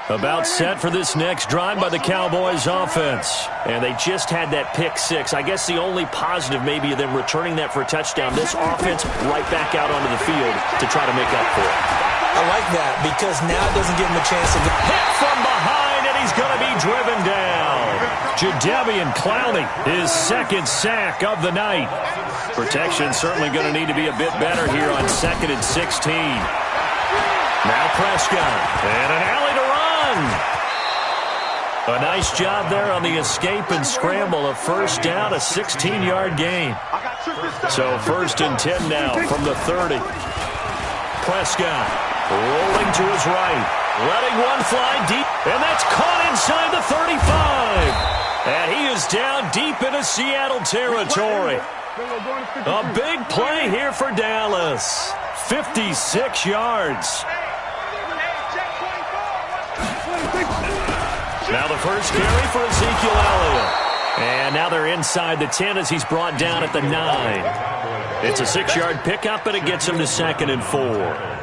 line. About set for this next drive by the Cowboys offense. And they just had that pick six. I guess the only positive maybe of them returning that for a touchdown. This offense right back out onto the field to try to make up for it. I like that because now it doesn't give him a chance to get hit from behind, and he's going to be driven down. Jadeveon Clowney, his second sack of the night. Protection certainly going to need to be a bit better here on 2nd and 16. Now Prescott, and an alley to run. A nice job there on the escape and scramble. A first down, a 16-yard gain. So 1st and 10 now from the 30. Prescott rolling to his right, letting one fly deep, and that's caught inside the 35. And he is down deep into Seattle territory. A big play here for Dallas. 56 yards. Now the first carry for Ezekiel Elliott. And now they're inside the 10 as he's brought down at the 9. It's a 6-yard pickup, and it gets him to 2nd and 4.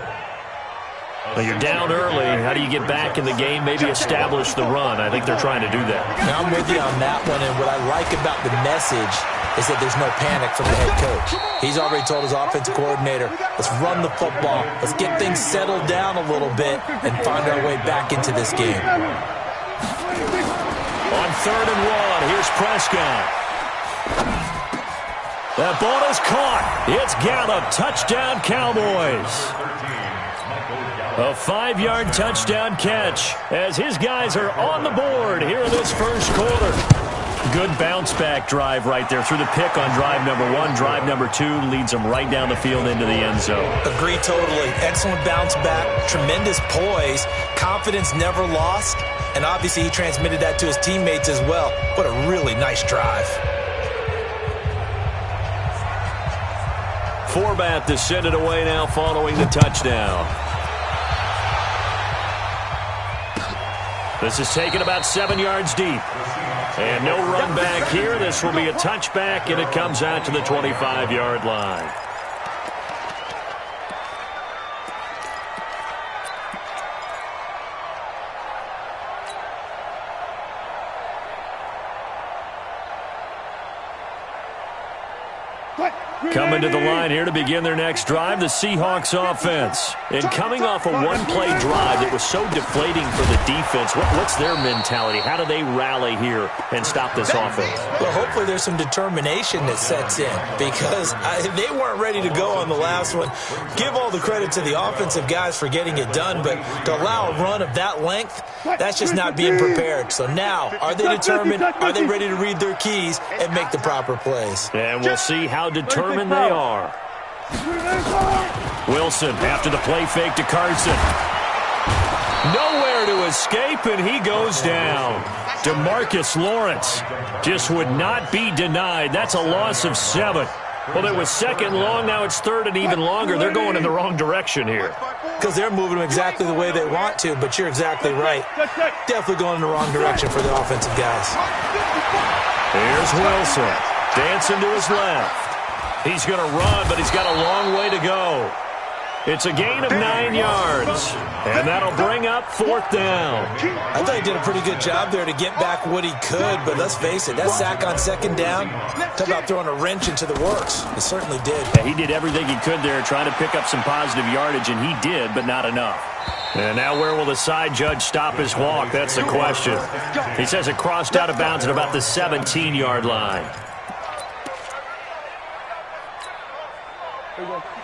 Well, you're down early. How do you get back in the game, maybe establish the run? I think they're trying to do that. Now I'm with you on that one, and what I like about the message is that there's no panic from the head coach. He's already told his offensive coordinator, let's run the football, let's get things settled down a little bit and find our way back into this game. On 3rd and 1, here's Prescott. That ball is caught. It's Gallup. Touchdown, Cowboys. A 5-yard touchdown catch as his guys are on the board here in this first quarter. Good bounce-back drive right there through the pick on drive number 1. Drive number 2 leads them right down the field into the end zone. Agree totally. Excellent bounce back. Tremendous poise. Confidence never lost. And obviously he transmitted that to his teammates as well. What a really nice drive. Forbath to send it away now following the touchdown. This is taken about 7 yards deep. And no run back here. This will be a touchback, and it comes out to the 25-yard line. Coming to the line here to begin their next drive, the Seahawks offense. And coming off a one-play drive that was so deflating for the defense, what's their mentality? How do they rally here and stop this offense? Well, hopefully there's some determination that sets in because they weren't ready to go on the last one. Give all the credit to the offensive guys for getting it done, but to allow a run of that length, that's just not being prepared. So now, are they determined? Are they ready to read their keys and make the proper plays? And we'll see how determined they are. Wilson after the play fake to Carson. Nowhere to escape, and he goes down. DeMarcus Lawrence just would not be denied. That's a loss of 7. Well, it was 2nd long. Now it's 3rd and even longer. They're going in the wrong direction here. Because they're moving them exactly the way they want to, but you're exactly right. Definitely going in the wrong direction for the offensive guys. Here's Wilson dancing to his left. He's going to run, but he's got a long way to go. It's a gain of 9 yards, and that'll bring 4th down. I thought he did a pretty good job there to get back what he could, but let's face it, that sack on 2nd down, talk about throwing a wrench into the works. It certainly did. Yeah, he did everything he could there, trying to pick up some positive yardage, and he did, but not enough. And now where will the side judge stop his walk? That's the question. He says it crossed out of bounds at about the 17-yard line.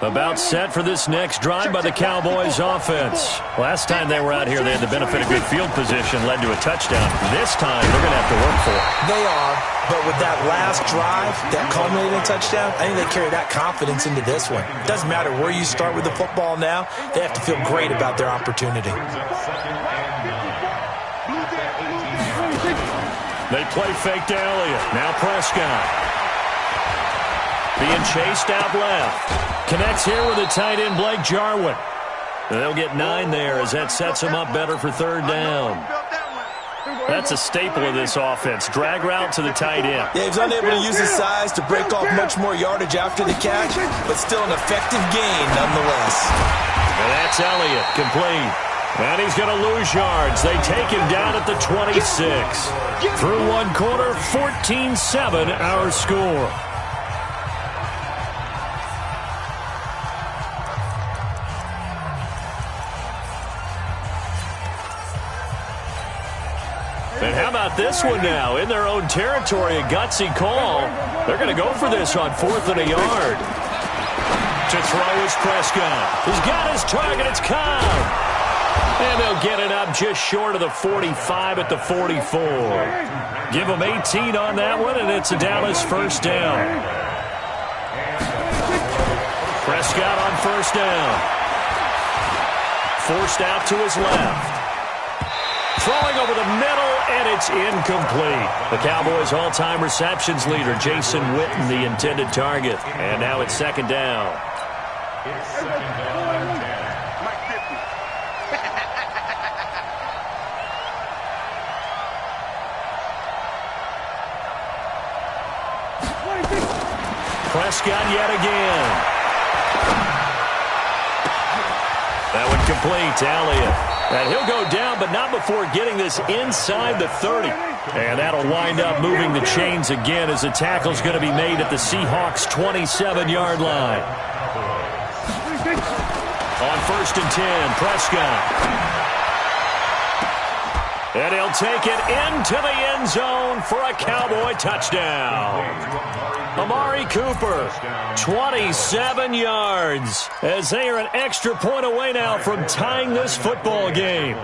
About set for this next drive by the Cowboys offense. Last time they were out here, they had the benefit of good field position, led to a touchdown. This time, they're going to have to work for it. They are, but with that last drive, that culminating touchdown, I think they carry that confidence into this one. It doesn't matter where you start with the football now, they have to feel great about their opportunity. They play fake to Elliott. Now Prescott. Being chased out left. Connects here with the tight end, Blake Jarwin. They'll get 9 there as that sets them up better for 3rd down. That's a staple of this offense. Drag route to the tight end. Yeah, he's unable to use his size to break off much more yardage after the catch, but still an effective gain nonetheless. And that's Elliott, complete. And he's going to lose yards. They take him down at the 26. Through 1 quarter, 14-7 our score. And how about this one now? In their own territory, a gutsy call. They're going to go for this on 4th and a yard. To throw is Prescott. He's got his target. It's Cobb. And they'll get it up just short of the 45 at the 44. Give them 18 on that one, and it's a Dallas 1st down. Prescott on 1st down. Forced out to his left. Throwing over the middle, and it's incomplete. The Cowboys' all-time receptions leader, Jason Witten, the intended target. And now it's 2nd down. It's 2nd down and 10. Prescott yet again. That one complete to Elliott. And he'll go down, but not before getting this inside the 30. And that'll wind up moving the chains again as the tackle's going to be made at the Seahawks' 27-yard line. On 1st and 10, Prescott. And he'll take it into the end zone for a Cowboy touchdown. Amari Cooper, 27 yards, as they are an extra point away now from tying this football game.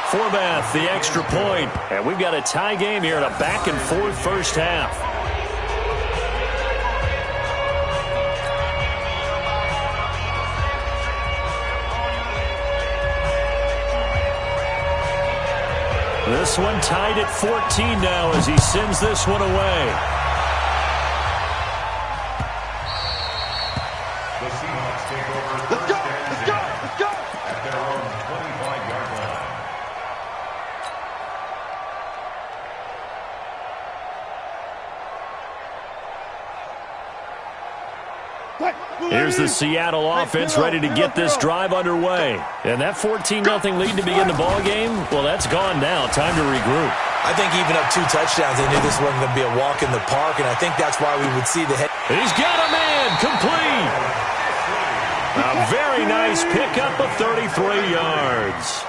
Forbath, the extra point, and we've got a tie game here in a back-and-forth 1st half. This one tied at 14 now as he sends this one away. The Seahawks take over 1st and 10 at their own 25-yard line. Here's the Seattle offense ready to get this drive underway. And that 14-0 lead to begin the ball game, well, that's gone now. Time to regroup. I think even up 2 touchdowns, they knew this wasn't going to be a walk in the park, and I think that's why we would see the head. He's got a man, complete. A very nice pickup of 33 yards.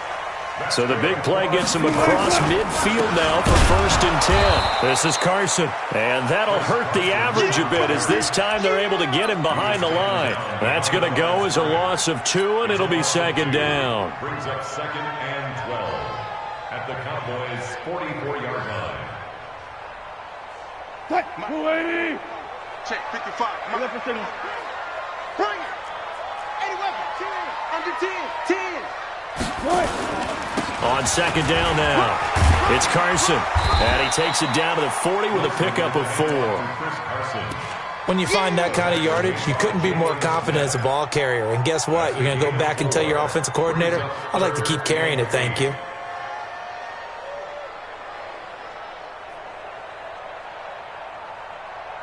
So the big play gets him across midfield now for 1st and 10. This is Carson. And that'll hurt the average a bit as this time they're able to get him behind the line. That's going to go as a loss of 2, and it'll be 2nd down. Brings up 2nd and 12 at the Cowboys' 44-yard line. Check, 55. Come on. Bring it. 81, 10, under 10, 10. On 2nd down now, it's Carson. And he takes it down to the 40 with a pickup of 4. When you find that kind of yardage, you couldn't be more confident as a ball carrier. And guess what? You're going to go back and tell your offensive coordinator, I'd like to keep carrying it, thank you.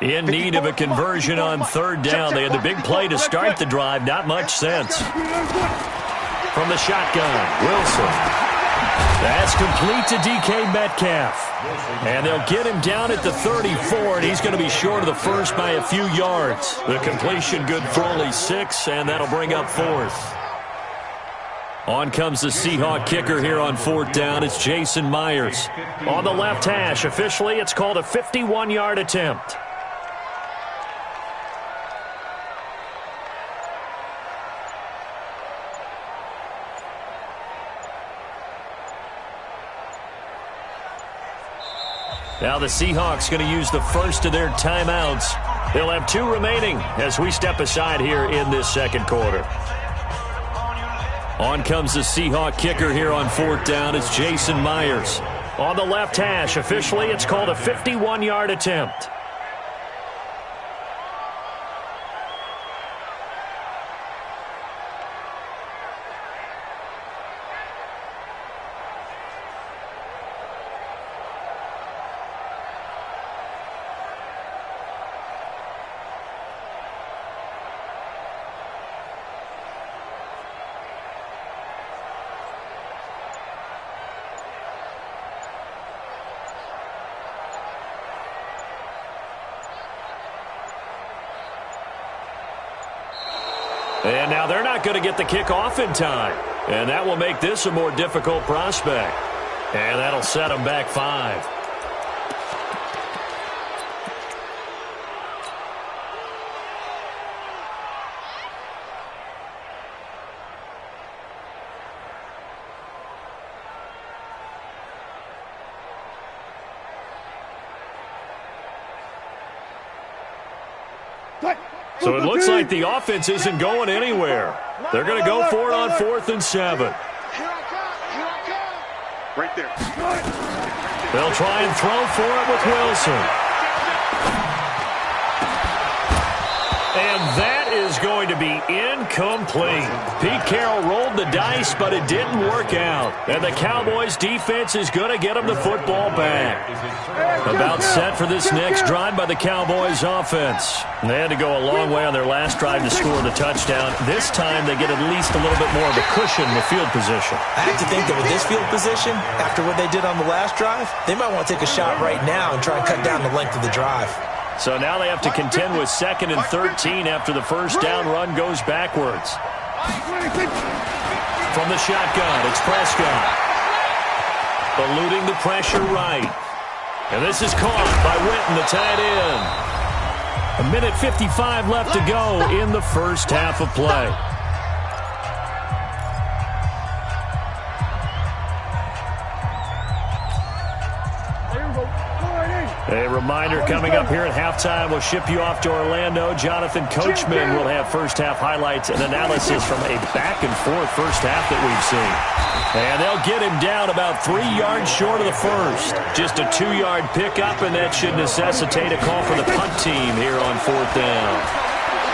In need of a conversion on third down. They had the big play to start the drive. Not much sense. From the shotgun, Wilson. That's complete to DK Metcalf. And they'll get him down at the 34, and he's going to be short of the first by a few yards. The completion good for only 6, and that'll bring up fourth. On comes the Seahawk kicker here on fourth down. It's Jason Myers. On the left hash, officially it's called a 51-yard attempt. Now the Seahawks going to use the first of their timeouts. They'll have 2 remaining as we step aside here in this second quarter. On comes the Seahawk kicker here on fourth down. It's Jason Myers. On the left hash, officially it's called a 51-yard attempt. And now they're not going to get the kickoff in time. And that will make this a more difficult prospect. And that'll set them back 5. So it looks like the offense isn't going anywhere. They're going to go for it on 4th and 7. Right there. They'll try and throw for it with Wilson. And that is going to be incomplete. Pete Carroll rolled the dice, but it didn't work out. And the Cowboys defense is going to get them the football back. About set for this next drive by the Cowboys offense. They had to go a long way on their last drive to score the touchdown. This time they get at least a little bit more of a cushion with field position. I have to think that with this field position, after what they did on the last drive, they might want to take a shot right now and try and cut down the length of the drive. So now they have to contend with 2nd and 13 after the first down run goes backwards. From the shotgun, it's Prescott. Eluding the pressure right. And this is caught by Witten, the tight end. 1:55 left to go in the first half of play. A reminder coming up here at halftime. We'll ship you off to Orlando. Jonathan Coachman will have first-half highlights and analysis from a back-and-forth first half that we've seen. And they'll get him down about 3 yards short of the first. Just a 2-yard pickup, and that should necessitate a call for the punt team here on 4th down.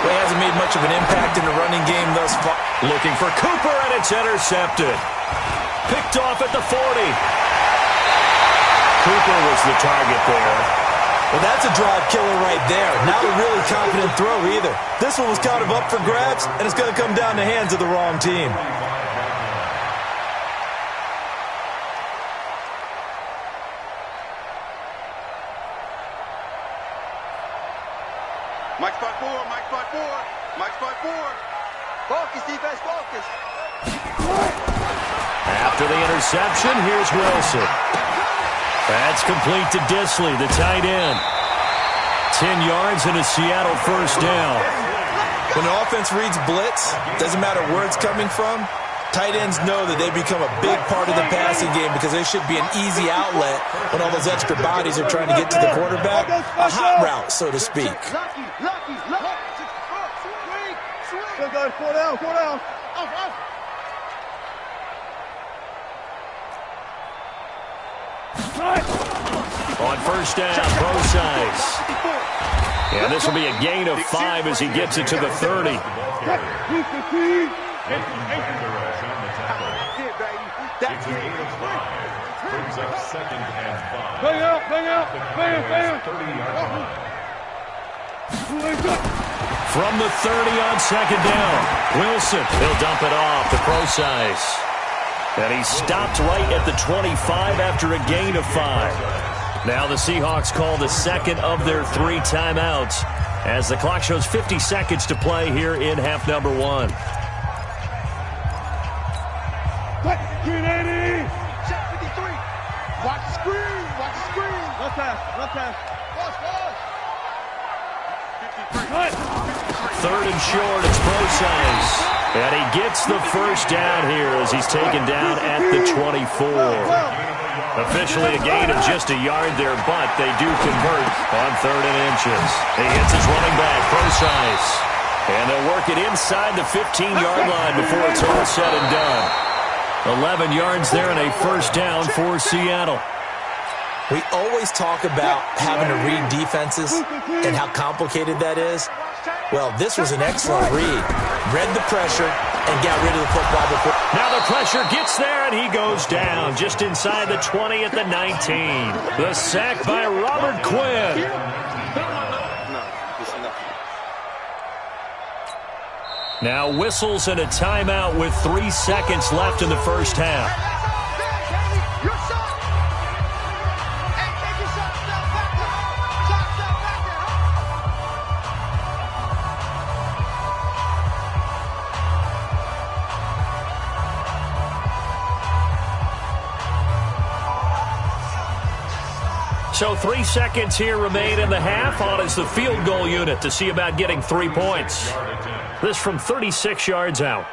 Well, he hasn't made much of an impact in the running game thus far. Looking for Cooper, and it's intercepted. Picked off at the 40. Cooper was the target there. Well, that's a drive killer right there. Not a really confident throw either. This one was kind of up for grabs, and it's going to come down the hands of the wrong team. Mike spot 4, Mike spot 4, Mike spot 4. Focus, defense, focus. After the interception, here's Wilson. That's complete to Disley, the tight end. 10 yards and a Seattle first down. When the offense reads blitz, doesn't matter where it's coming from, tight ends know that they become a big part of the passing game because they should be an easy outlet when all those extra bodies are trying to get to the quarterback. A hot route, so to speak. Go, guys, 4 down, 4 down. Off. On first down, both sides. And this will be a gain of 5 as he gets it to the 30. Under rush on the tackle. It's a gain of 5. Brings up 2nd and 5. Bang out, bang out, bang, bang. 30-yard line. From the 30 on second down, Wilson. He'll dump it off to Procise. And he stopped right at the 25 after a gain of 5. Now the Seahawks call the second of their 3 timeouts as the clock shows 50 seconds to play here in half number 1. Green 80. Check 53. Watch the screen. Watch the screen. Left pass. Left pass. Push. 53. Third and short, it's Procise. And he gets the first down here as he's taken down at the 24. Officially a gain of just a yard there, but they do convert on 3rd and inches. He hits his running back, Procise. And they'll work it inside the 15-yard line before it's all said and done. 11 yards there and a first down for Seattle. We always talk about having to read defenses and how complicated that is. Well, this was an excellent read. Read the pressure and got rid of the football before. Now the pressure gets there, and he goes down just inside the 20 at the 19. The sack by Robert Quinn. Now whistles and a timeout with 3 seconds left in the first half. So 3 seconds here remain in the half. On is the field goal unit to see about getting 3 points. This from 36 yards out.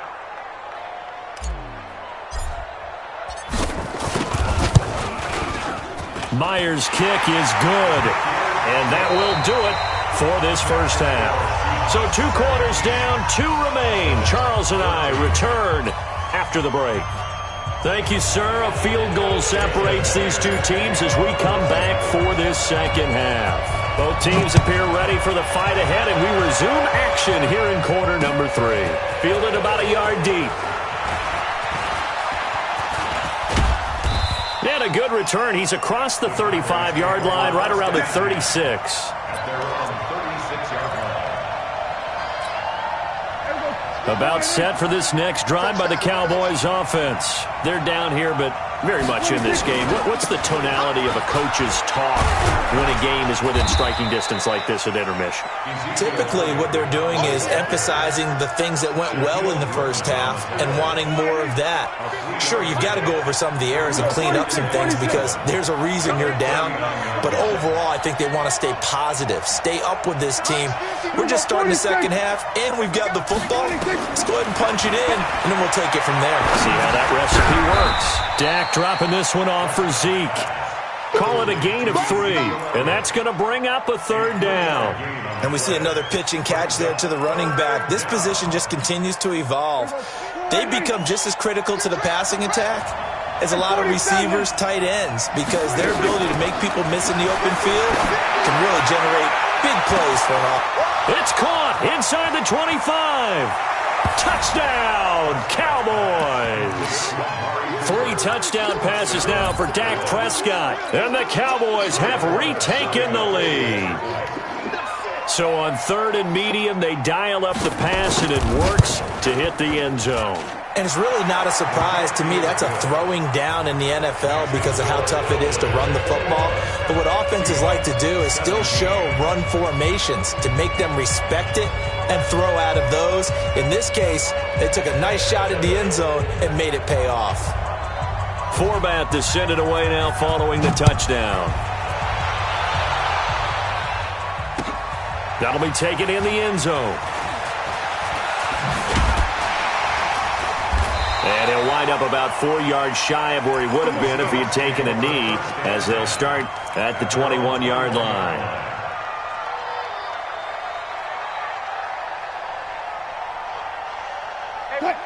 Myers' kick is good. And that will do it for this first half. So 2 quarters down, 2 remain. Charles and I return after the break. Thank you, sir. A field goal separates these 2 teams as we come back for this second half. Both teams appear ready for the fight ahead, and we resume action here in quarter number 3. Fielded about a yard deep. And a good return. He's across the 35-yard line, right around the 36. About set for this next drive by the Cowboys offense. They're down here, but very much in this game. What's the tonality of a coach's talk when a game is within striking distance like this at intermission? Typically, what they're doing is emphasizing the things that went well in the first half and wanting more of that. Sure, you've got to go over some of the errors and clean up some things because there's a reason you're down. But overall, I think they want to stay positive, stay up with this team. We're just starting the second half, and we've got the football. Let's go ahead and punch it in, and then we'll take it from there. See how that recipe works. Dak dropping this one off for Zeke. Call it a gain of 3, and that's going to bring up a 3rd down. And we see another pitch and catch there to the running back. This position just continues to evolve. They become just as critical to the passing attack as a lot of receivers, tight ends, because their ability to make people miss in the open field can really generate big plays for them. It's caught inside the 25. Touchdown, Cowboys! 3 touchdown passes now for Dak Prescott, and the Cowboys have retaken the lead. So on 3rd and medium, they dial up the pass, and it works to hit the end zone. And it's really not a surprise to me. That's a throwing down in the NFL because of how tough it is to run the football. But what offenses like to do is still show run formations to make them respect it and throw out of those. In this case, they took a nice shot at the end zone and made it pay off. Forbat to send it away now following the touchdown. That'll be taken in the end zone. And he'll wind up about 4 yards shy of where he would have been if he had taken a knee, as they'll start at the 21-yard line.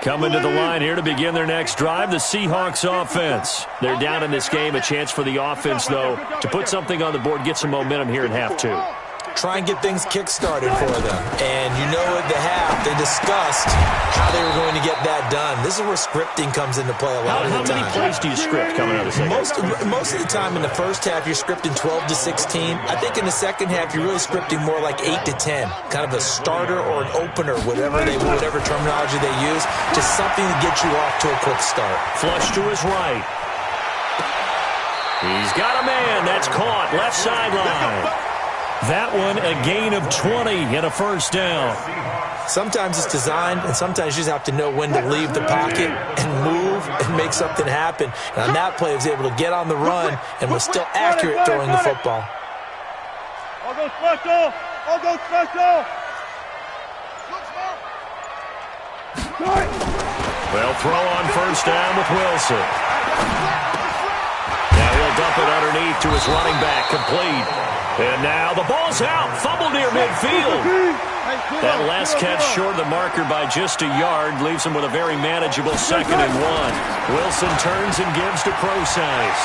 Coming to the line here to begin their next drive, the Seahawks offense. They're down in this game. A chance for the offense, though, to put something on the board, get some momentum here in half 2. try and get things kick-started for them. And you know at the half, they discussed how they were going to get that done. This is where scripting comes into play a lot of the time. How many plays do you script coming out of the second? Most of the time in the first half, you're scripting 12 to 16. I think in the second half, you're really scripting more like 8 to 10. Kind of a starter or an opener, whatever terminology they use, just something to get you off to a quick start. Flush to his right. He's got a man. That's caught. Left sideline. That one, a gain of 20 and a first down. Sometimes it's designed, and sometimes you just have to know when to leave the pocket and move and make something happen. And on that play, he was able to get on the run and was still accurate throwing the football. I'll go special. I'll go special. They'll throw on first down with Wilson. Now he'll dump it underneath to his running back, complete. And now the ball's out, fumbled near midfield. That last catch short of the marker by just a yard leaves him with a very manageable 2nd and 1. Wilson turns and gives to Procise.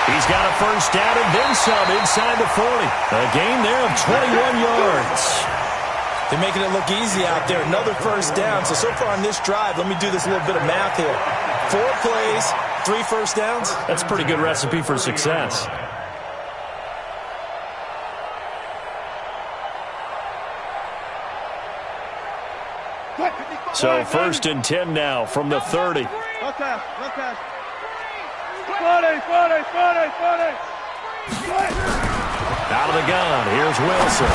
He's got a first down and then some inside the 40. A gain there of 21 yards. They're making it look easy out there. Another first down. So far on this drive, let me do this little bit of math here. 4 plays, 3 first downs. That's a pretty good recipe for success. So 1st and 10 now from the 30. No pass. 40. Out of the gun, here's Wilson.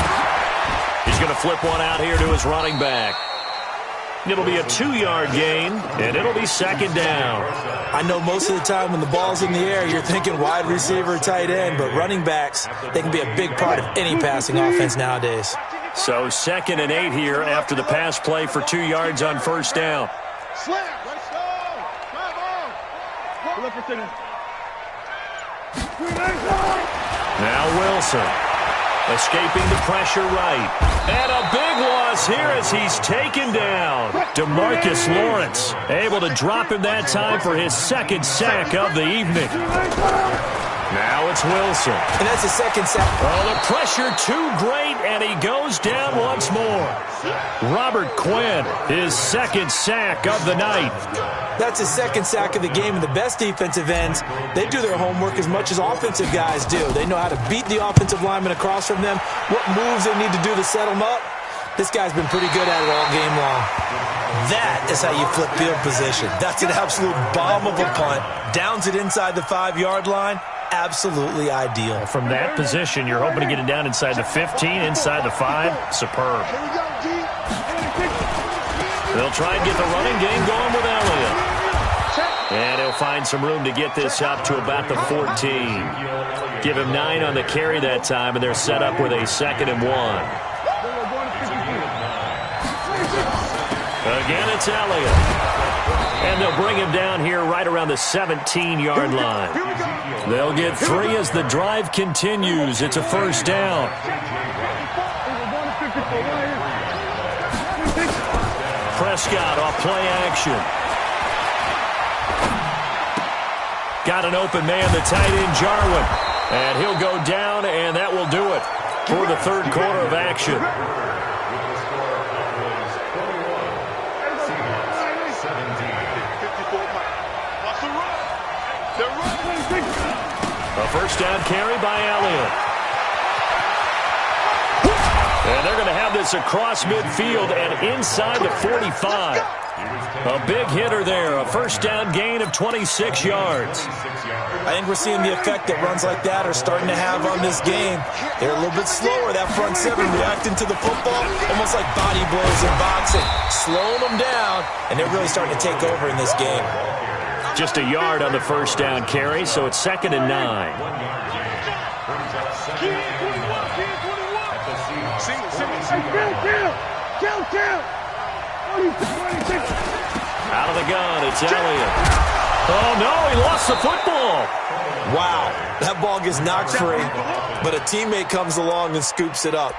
He's going to flip one out here to his running back. It'll be a 2-yard gain, and it'll be 2nd down. I know most of the time when the ball's in the air, you're thinking wide receiver, tight end, but running backs, they can be a big part of any passing offense nowadays. So 2nd and 8 here after the pass play for 2 yards on first down. Slam. Let's go. Look for signal. Now Wilson escaping the pressure right. And a big loss here as he's taken down. DeMarcus Lawrence able to drop him that time for his 2nd sack of the evening. Now it's Wilson. And that's the 2nd sack. Oh, the pressure too great, and he goes down once more. Robert Quinn, his 2nd sack of the night. That's his 2nd sack of the game, and the best defensive ends, they do their homework as much as offensive guys do. They know how to beat the offensive lineman across from them, what moves they need to do to set them up. This guy's been pretty good at it all game long. That is how you flip field position. That's an absolute bomb of a punt. Downs it inside the 5-yard line. Absolutely ideal. From that position, you're hoping to get it down inside the 15, inside the 5. Superb. They'll try and get the running game going with Elliott. And he'll find some room to get this up to about the 14. Give him 9 on the carry that time, and they're set up with a 2nd and 1. Again, it's Elliott. And they'll bring him down here right around the 17-yard line. They'll get 3 as the drive continues. It's a first down. Prescott off play action. Got an open man, the tight end Jarwin. And he'll go down, and that will do it for the 3rd quarter of action. A first down carry by Elliott. And they're going to have this across midfield and inside the 45. A big hitter there. A first down gain of 26 yards. I think we're seeing the effect that runs like that are starting to have on this game. They're a little bit slower, that front 7, reacting to the football, almost like body blows in boxing. Slowing them down, and they're really starting to take over in this game. Just a yard on the first down carry, so it's 2nd and 9. Out of the gun, it's Elliott. Oh, no, he lost the football. Wow, that ball gets knocked free, but a teammate comes along and scoops it up.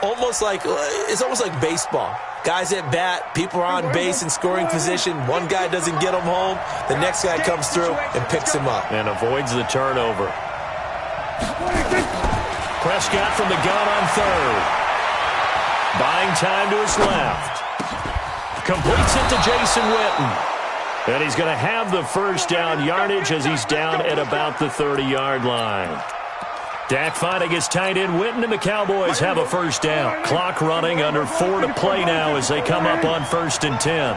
It's almost like baseball. Guys at bat, people are on base in scoring position. One guy doesn't get him home. The next guy comes through and picks him up. And avoids the turnover. Prescott from the gun on third. Buying time to his left. Completes it to Jason Witten. And he's going to have the first down yardage as he's down at about the 30-yard line. Dak finding his tight end Witten, and the Cowboys have a first down. Clock running, under 4 to play now as they come up on 1st and 10.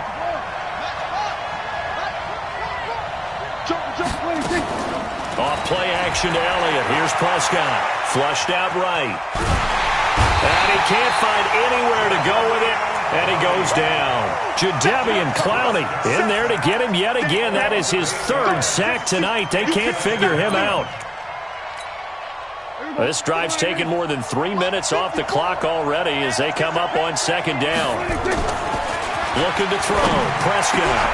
Off play action to Elliott. Here's Prescott. Flushed out right. And he can't find anywhere to go with it. And he goes down. Jadeveon Clowney in there to get him yet again. That is his 3rd sack tonight. They can't figure him out. This drive's taken more than 3 minutes off the clock already as they come up on 2nd down. Looking to throw. Prescott.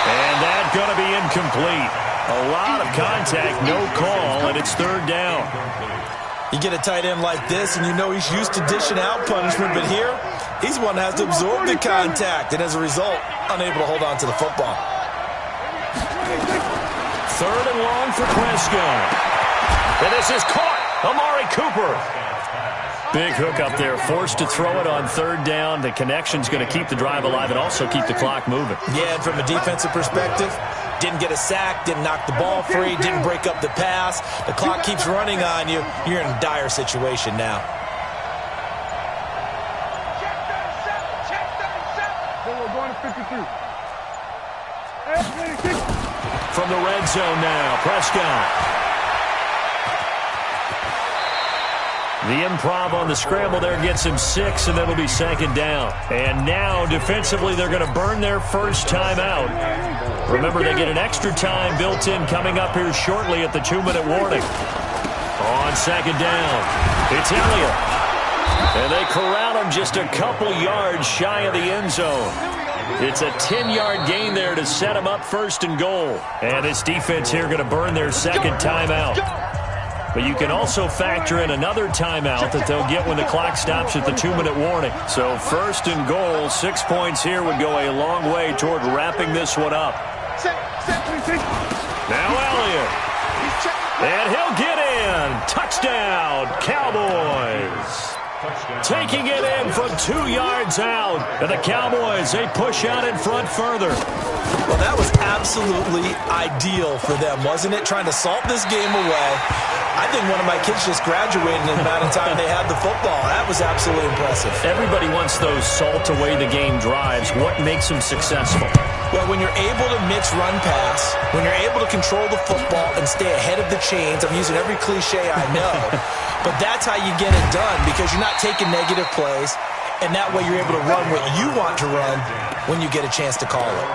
And that's going to be incomplete. A lot of contact, no call, and it's 3rd down. You get a tight end like this, and you know he's used to dishing out punishment, but here, he's one that has to absorb the contact, and as a result, unable to hold on to the football. 3rd and long for Prescott. And this is caught. Amari Cooper. Big hook up there, forced to throw it on 3rd down. The connection's going to keep the drive alive and also keep the clock moving. Yeah, and from a defensive perspective, didn't get a sack, didn't knock the ball free, didn't break up the pass. The clock keeps running on you. You're in a dire situation now. We're going to 53. From the red zone now, Prescott. The improv on the scramble there gets him 6, and it'll be 2nd down. And now, defensively, they're going to burn their first timeout. Remember, they get an extra time built in coming up here shortly at the 2-minute warning. On 2nd down, it's Elliott. And they corral him just a couple yards shy of the end zone. It's a 10-yard gain there to set him up 1st and goal. And this defense here going to burn their 2nd timeout. But you can also factor in another timeout that they'll get when the clock stops at the 2-minute warning. So 1st and goal, 6 points here would go a long way toward wrapping this one up. Now Elliott. And he'll get in. Touchdown, Cowboys. Taking it in from 2 yards out. And the Cowboys, they push out in front further. Well, that was absolutely ideal for them, wasn't it? Trying to salt this game away. I think one of my kids just graduated in the amount of time they had the football. That was absolutely impressive. Everybody wants those salt-away-the-game drives. What makes them successful? Well, when you're able to mix run-pass, when you're able to control the football and stay ahead of the chains, I'm using every cliche I know, but that's how you get it done because you're not taking negative plays, and that way you're able to run what you want to run when you get a chance to call it.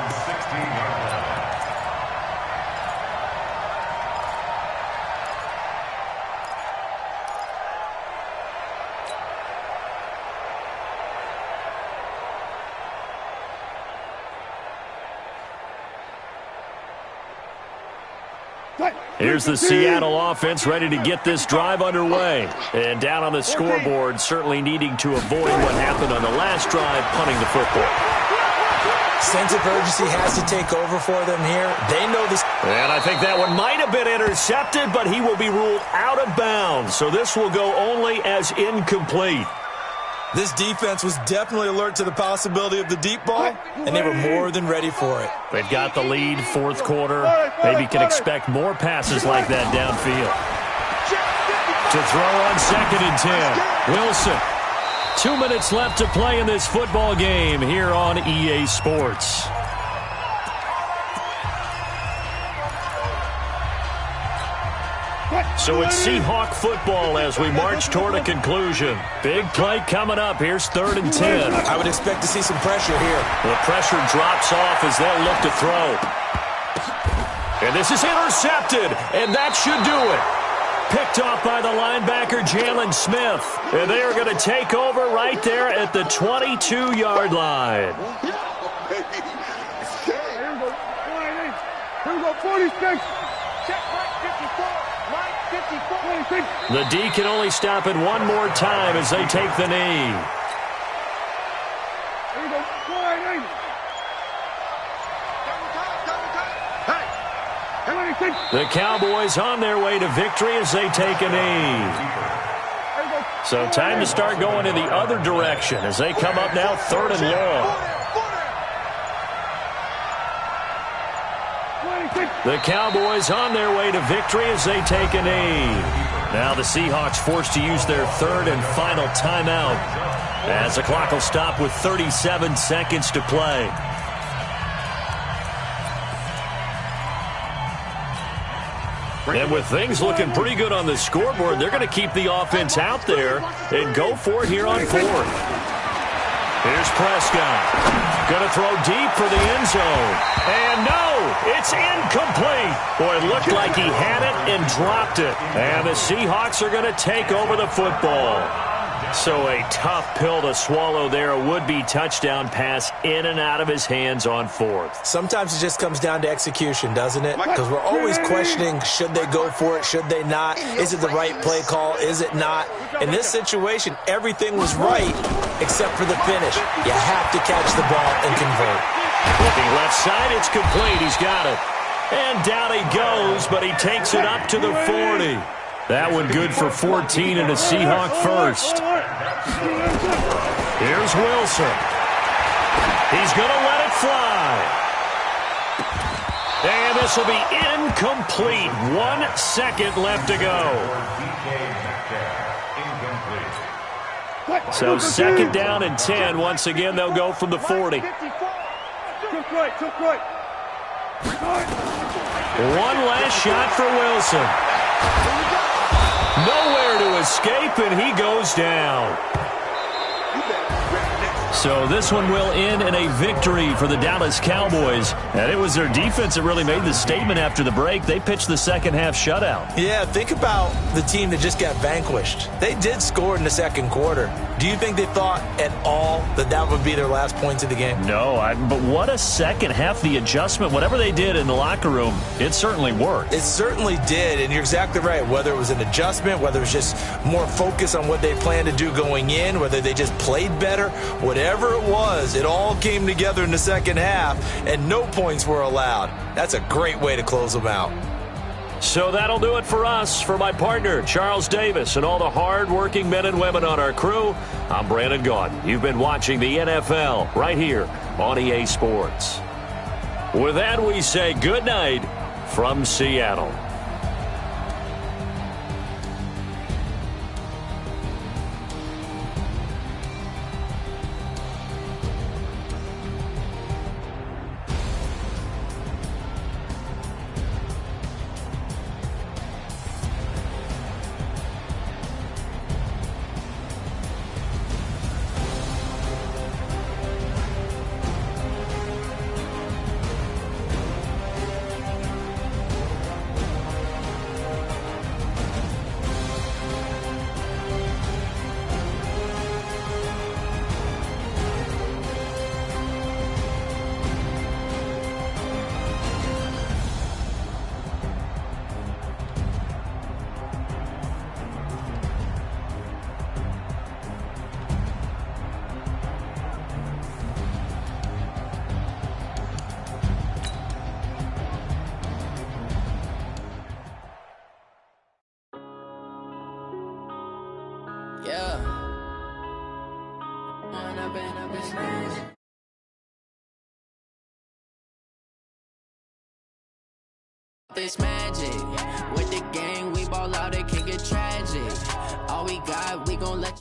Here's the Seattle offense ready to get this drive underway. And down on the scoreboard, certainly needing to avoid what happened on the last drive, punting the football. Sense of urgency has to take over for them here. They know this. And I think that one might have been intercepted, but he will be ruled out of bounds. So this will go only as incomplete. This defense was definitely alert to the possibility of the deep ball, and they were more than ready for it. They've got the lead, 4th quarter. Maybe can expect more passes like that downfield. To throw on 2nd and 10. Wilson. 2 minutes left to play in this football game here on EA Sports. So it's Seahawk football as we march toward a conclusion. Big play coming up. Here's 3rd and 10. I would expect to see some pressure here. The pressure drops off as they'll look to throw. And this is intercepted, and that should do it. Picked off by the linebacker, Jalen Smith. And they are going to take over right there at the 22-yard line. Here we go, 46. Check right 54. Right 54. The D can only stop it one more time as they take the knee. Here we go, 48. Hey, The Cowboys on their way to victory as they take a knee. So time to start going in the other direction as they come up now 3rd and long. The Cowboys on their way to victory as they take a knee. Now the Seahawks forced to use their 3rd and final timeout as the clock will stop with 37 seconds to play. And with things looking pretty good on the scoreboard, they're going to keep the offense out there and go for it here on 4th. Here's Prescott. Going to throw deep for the end zone. And no, it's incomplete. Boy, it looked like he had it and dropped it. And the Seahawks are going to take over the football. So a tough pill to swallow there. A would-be touchdown pass in and out of his hands on 4th. Sometimes it just comes down to execution, doesn't it? Because we're always questioning, should they go for it, should they not? Is it the right play call, is it not? In this situation, everything was right except for the finish. You have to catch the ball and convert. Looking left side, it's complete. He's got it. And down he goes, but he takes it up to the 40. That one good for 14 and a Seahawk first. Here's Wilson. He's going to let it fly. And this will be incomplete. 1 second left to go. So 2nd down and 10. Once again, they'll go from the 40. One last shot for Wilson. Nowhere to escape, and he goes down. So this one will end in a victory for the Dallas Cowboys. And it was their defense that really made the statement after the break. They pitched the second half shutout. Yeah, think about the team that just got vanquished. They did score in the 2nd quarter. Do you think they thought at all that that would be their last points of the game? No, but what a second half. The adjustment, whatever they did in the locker room, it certainly worked. It certainly did, and you're exactly right. Whether it was an adjustment, whether it was just more focus on what they planned to do going in, whether they just played better, whatever it was, it all came together in the 2nd half, and no points were allowed. That's a great way to close them out. So that'll do it for us. For my partner, Charles Davis, and all the hard-working men and women on our crew, I'm Brandon Gaudin. You've been watching the NFL right here on EA Sports. With that, we say good night from Seattle. This magic with the gang, we ball out, it can get tragic. All we got, we gon' let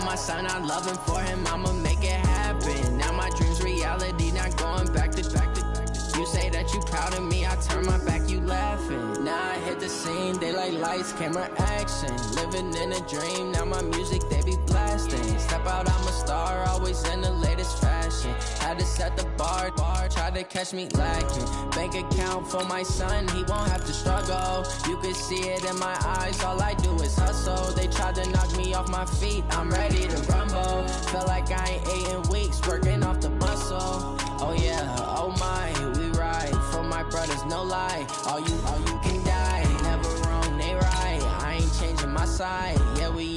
my son, I love him for him, I'ma make it happen. Now my dreams reality, not going back to back to back. You say that you proud of me, I turn my back, you laughing. Now I hit the scene, they like lights, camera, action. Living in a dream, now my music, they be blasting. Step out, I'm a star, always in the latest fashion. Had to set the bar, try to catch me lacking. Bank account for my son, he won't have to struggle. You can see it in my eyes, all I do is hustle. They tried to knock me off my feet, I'm ready to rumble. Felt like I ain't ate in weeks, working off the muscle. Oh yeah, oh my, we ride for my brothers, no lie. All you can die, never wrong, they right. I ain't changing my side, yeah we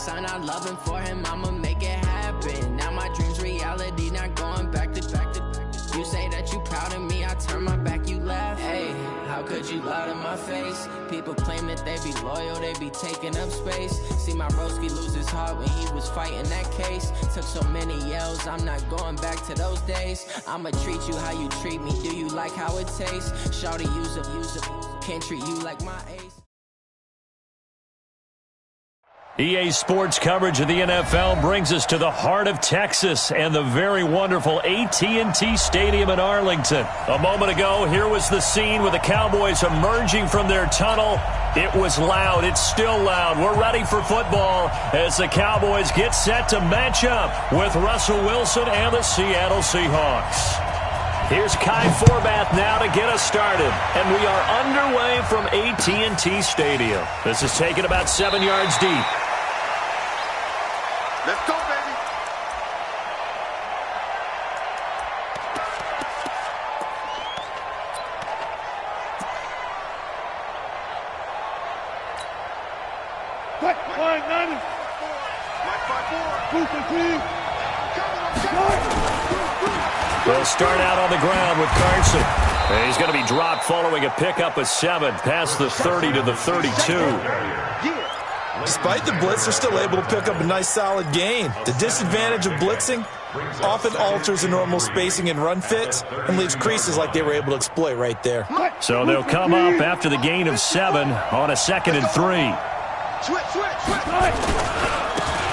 son, I love him for him, I'ma make it happen. Now my dream's reality, not going back to. You say that you proud of me, I turn my back, you laugh. Hey, how could you lie to my face? People claim that they be loyal, they be taking up space. See my broski lose his heart when he was fighting that case. Took so many yells, I'm not going back to those days. I'ma treat you how you treat me, do you like how it tastes? Shawty, use up, can't treat you like my ace. EA Sports coverage of the NFL brings us to the heart of Texas and the very wonderful AT&T Stadium in Arlington. A moment ago, here was the scene with the Cowboys emerging from their tunnel. It was loud. It's still loud. We're ready for football as the Cowboys get set to match up with Russell Wilson and the Seattle Seahawks. Here's Kai Forbath now to get us started, and we are underway from AT&T Stadium. This is taken about 7 yards deep. Let's go, baby. Quick, line, 90. Mike 5-4. Booster team. They'll start out on the ground with Carson. And he's going to be dropped following a pickup of 7 past the 30 to the 32. Despite the blitz, they're still able to pick up a nice solid gain. The disadvantage of blitzing often alters the normal spacing and run fits and leaves creases like they were able to exploit right there. So they'll come up after the gain of 7 on a 2nd and 3.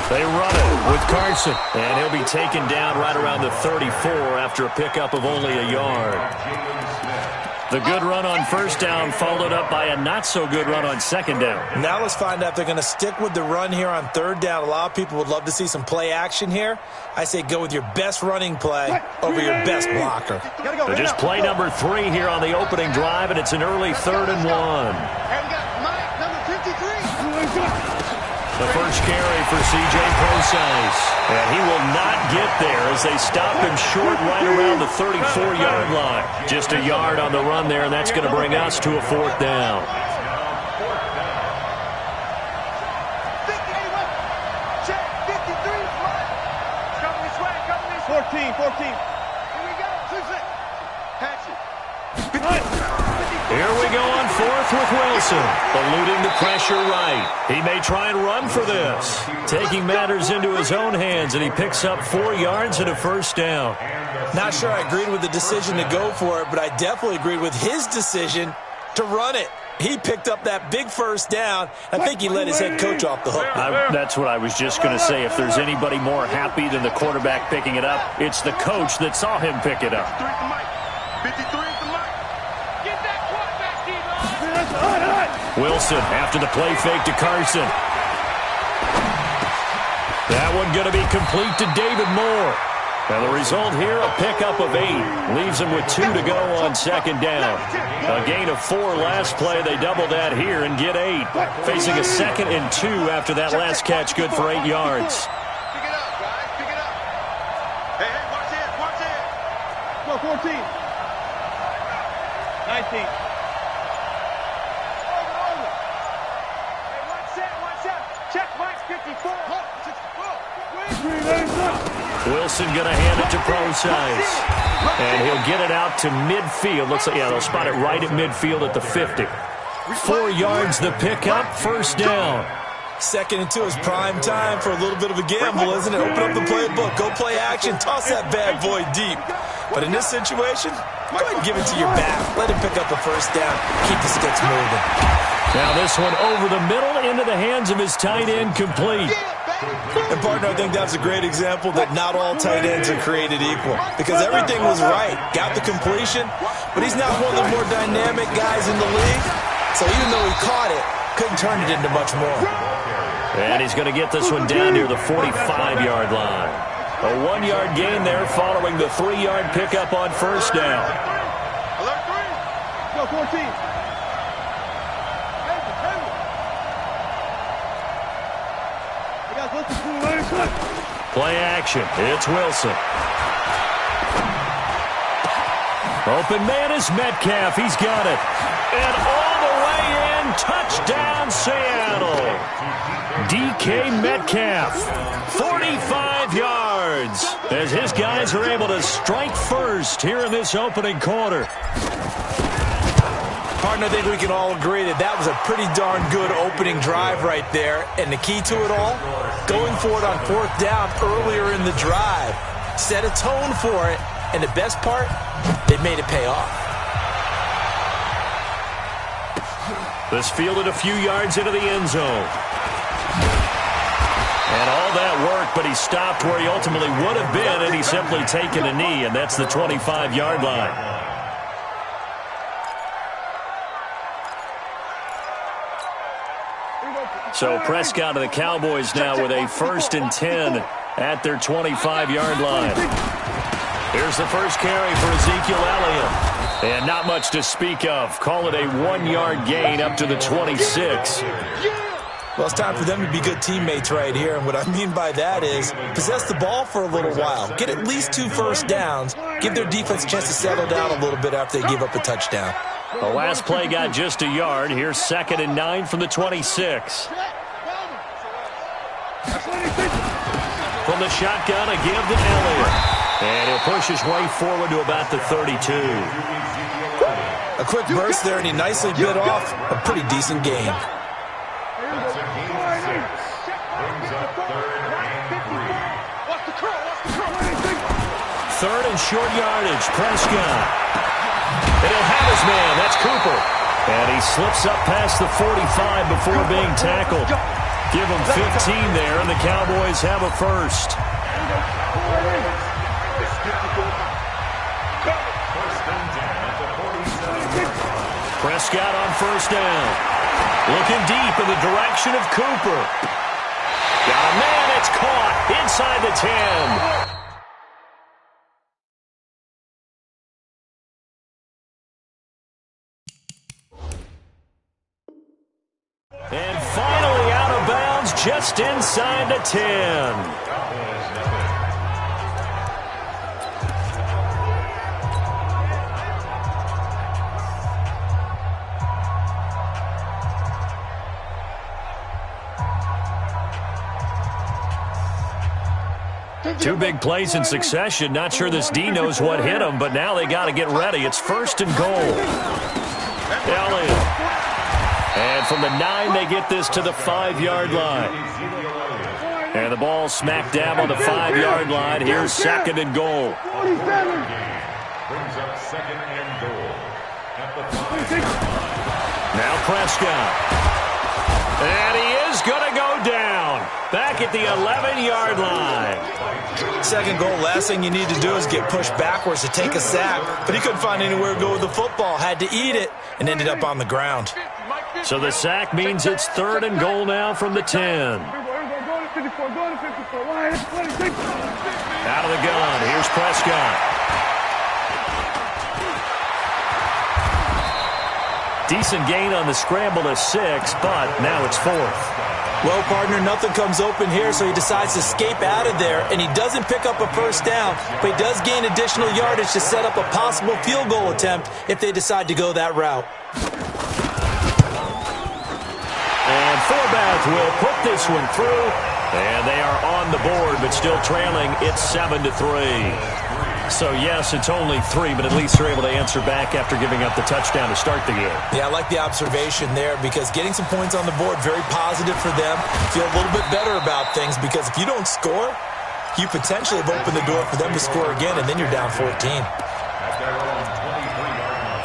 They run it with Carson, and he'll be taken down right around the 34 after a pickup of only a yard. The good run on first down followed up by a not-so-good run on second down. Now let's find out if they're going to stick with the run here on third down. A lot of people would love to see some play action here. I say go with your best running play over your best blocker. So just play number 3 here on the opening drive, and it's an early 3rd and 1. And we got Mike, number 53. The first carry for C.J. Prosise. And he will not get there as they stop him short right around the 34-yard line. Just a yard on the run there, and that's going to bring us to a 4th down. Check, 53. Coming this way, coming this way. 14. Here we go. 6-6. Patch it. Here we go on 4th with Wilson. Eluding the pressure right. He may try and run for this. Taking matters into his own hands, and he picks up 4 yards and a first down. Not sure I agreed with the decision to go for it, but I definitely agreed with his decision to run it. He picked up that big first down. I think he let his head coach off the hook. That's what I was just going to say. If there's anybody more happy than the quarterback picking it up, it's the coach that saw him pick it up. 53 is the mic. Get that quarterback, D-line. Wilson after the play fake to Carson. That one going to be complete to David Moore. And the result here, a pickup of 8. Leaves him with 2 to go on second down. A gain of 4 last play. They double that here and get 8. Facing a 2nd and 2 after that last catch, good for 8 yards. Pick it up, guys. Pick it up. Hey, watch it. Watch it. Go, 14. 19. Check Mike 54. Wilson going to hand it to Prosise. And he'll get it out to midfield. Looks like, yeah, they'll spot it right at midfield at the 50. 4 yards the pickup, first down. 2nd and 2 is prime time for a little bit of a gamble, isn't it? Open up the playbook, go play action, toss that bad boy deep. But in this situation, go ahead and give it to your back. Let him pick up a first down, keep the sticks moving. Now this one over the middle into the hands of his tight end, complete. And partner, I think that's a great example that not all tight ends are created equal. Because everything was right. Got the completion, but he's not one of the more dynamic guys in the league. So even though he caught it, couldn't turn it into much more. And he's going to get this one down near the 45-yard line. A 1-yard gain there following the 3-yard pickup on first down. Alert 3. Go, 14. Play action. It's Wilson. Open man is Metcalf. He's got it. And all the way in. Touchdown, Seattle. DK Metcalf, 45 yards, as his guys are able to strike first here in this opening quarter. Partner, I think we can all agree that that was a pretty darn good opening drive right there. And the key to it all, going for it on 4th down earlier in the drive. Set a tone for it, and the best part, they made it pay off. This fielded a few yards into the end zone. And all that work, but he stopped where he ultimately would have been, and he's simply taken a knee, and that's the 25-yard line. So Prescott of the Cowboys now with a 1st and 10 at their 25-yard line. Here's the first carry for Ezekiel Elliott. And not much to speak of. Call it a 1-yard gain up to the 26. Well, it's time for them to be good teammates right here. And what I mean by that is possess the ball for a little while. Get at least 2 first downs. Give their defense a chance to settle down a little bit after they give up a touchdown. The last play got just a yard. Here's 2nd and 9 from the 26. From the shotgun, a give to Elliott. And he'll push his way forward to about the 32. A quick burst there, and he nicely bit off a pretty decent gain. Third and short yardage, Prescott. And he'll have his man, that's Cooper. And he slips up past the 45 before being tackled. Give him 15 there, and the Cowboys have a first. Prescott on 1st down. Looking deep in the direction of Cooper. Got a man, it's caught inside the 10. And finally out of bounds just inside the 10. Two big plays in succession. Not sure this D knows what hit him, but now they got to get ready. It's 1st and goal. Elliott. And from the 9, they get this to the 5-yard line. And the ball smack dab on the 5-yard line. Here's 2nd and goal. Brings up 2nd and goal at the 5. Now Prescott. And he is going to go down. Back at the 11-yard line. 2nd goal, last thing you need to do is get pushed backwards to take a sack. But he couldn't find anywhere to go with the football. Had to eat it and ended up on the ground. So the sack means it's 3rd and goal now from the 10. Out of the gun. Here's Prescott. Decent gain on the scramble to 6, but now it's 4th. Well, partner, nothing comes open here, so he decides to escape out of there, and he doesn't pick up a 1st down, but he does gain additional yardage to set up a possible field goal attempt if they decide to go that route. And Forbath will put this one through, and they are on the board, but still trailing. It's 7-3. So, yes, it's only 3, but at least they're able to answer back after giving up the touchdown to start the game. Yeah, I like the observation there because getting some points on the board, very positive for them. Feel a little bit better about things because if you don't score, you potentially have opened the door for them to score again, and then you're down 14. At their own 23-yard line.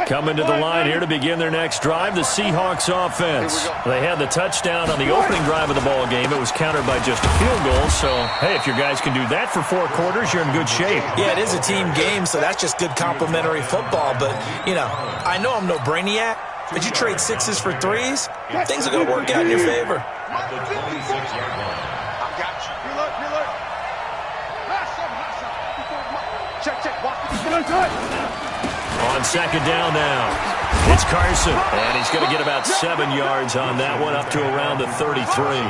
Coming to the line here to begin their next drive, the Seahawks offense. They had the touchdown on the opening drive of the ball game. It was countered by just a field goal. So, hey, if your guys can do that for 4 quarters, you're in good shape. Yeah, it is a team game, so that's just good complimentary football. But, you know, I know I'm no brainiac, but you trade 6s for 3s, things are going to work out in your favor. At the 26-yard line. I got you. Reload. Check. Watch. On On second down now, it's Carson, and he's going to get about 7 yards on that one, up to around the 33.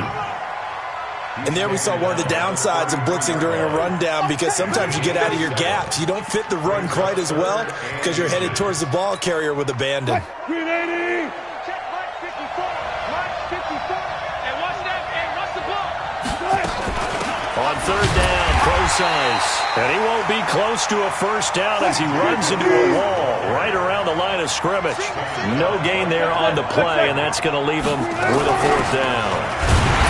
And there we saw one of the downsides of blitzing during a rundown, because sometimes you get out of your gaps. You don't fit the run quite as well because you're headed towards the ball carrier with abandon. Green 80. Check Mike 54. Mike 54. And watch that. And rush the ball. On third down, Procise. And he won't be close to a first down as he runs into a wall right around the line of scrimmage. No gain there on the play, and that's going to leave him with a fourth down.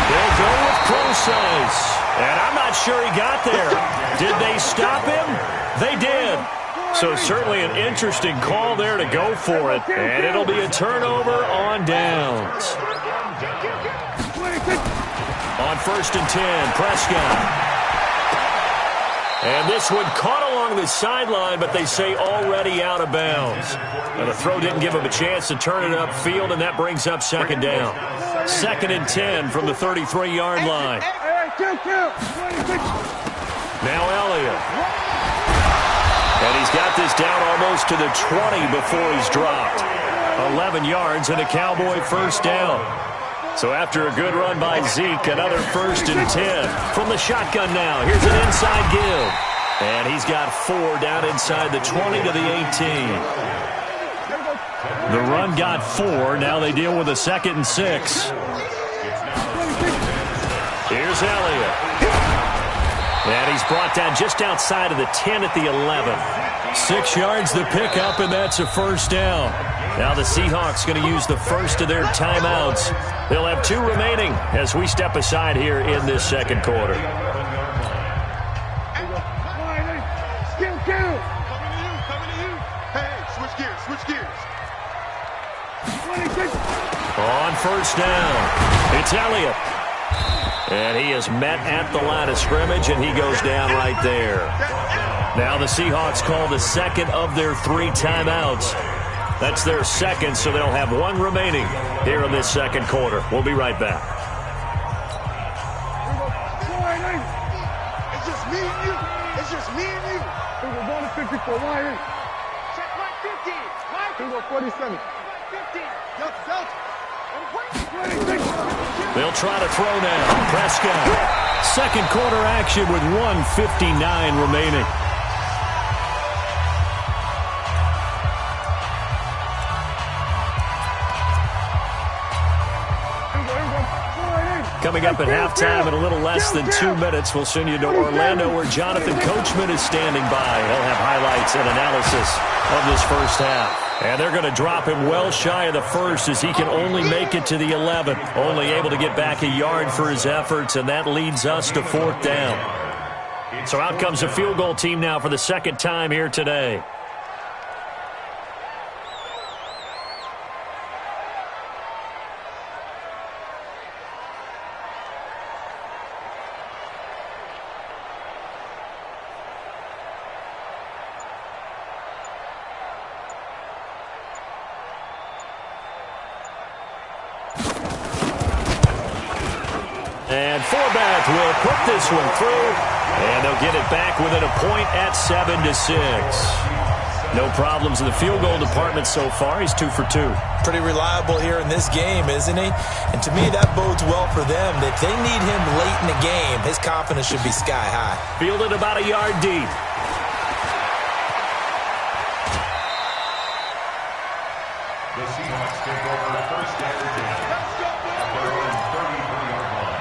They'll go with Procise. And I'm not sure he got there. Did they stop him? They did. So certainly an interesting call there to go for it. And it'll be a turnover on downs. On first and 10, Prescott. And this one caught along the sideline, but they say already out of bounds. Now the throw didn't give him a chance to turn it upfield, and that brings up second down. Second and 10 from the 33-yard line. Now Elliott. And he's got this down almost to the 20 before he's dropped. 11 yards and a Cowboy first down. So after a good run by Zeke, another first and 10. From the shotgun now, here's an inside give. And he's got 4 down inside the 20 to the 18. The run got 4. Now they deal with a second and 6. Here's Elliott. And he's brought down just outside of the 10 at the 11. 6 yards the pickup, and that's a first down. Now the Seahawks going to use the first of their timeouts. They'll have 2 remaining as we step aside here in this second quarter. On first down, it's Elliott. And he is met at the line of scrimmage, and he goes down right there. Now the Seahawks call the second of their 3 timeouts. That's their second, so they'll have 1 remaining here in this second quarter. We'll be right back. It's just me and you. It's just me and you. We were going to 54. Why? Check Mike 50. Mike. We go 47. 50. Delta. They'll try to throw now. Prescott. Second quarter action with 1:59 remaining. Coming up at halftime in a little less than 2 minutes, we'll send you to Orlando where Jonathan Coachman is standing by. He'll have highlights and analysis of this first half. And they're going to drop him well shy of the first as he can only make it to the 11. Only able to get back a yard for his efforts, and that leads us to fourth down. So out comes a field goal team now for the second time here today. And fullback will put this one through, and they'll get it back within a point at 7-6. No problems in the field goal department so far. He's 2 for 2. Pretty reliable here in this game, isn't he? And to me, that bodes well for them. If they need him late in the game, his confidence should be sky high. Fielded about a yard deep. The Seahawks take over first and 10 at their own 33-yard line.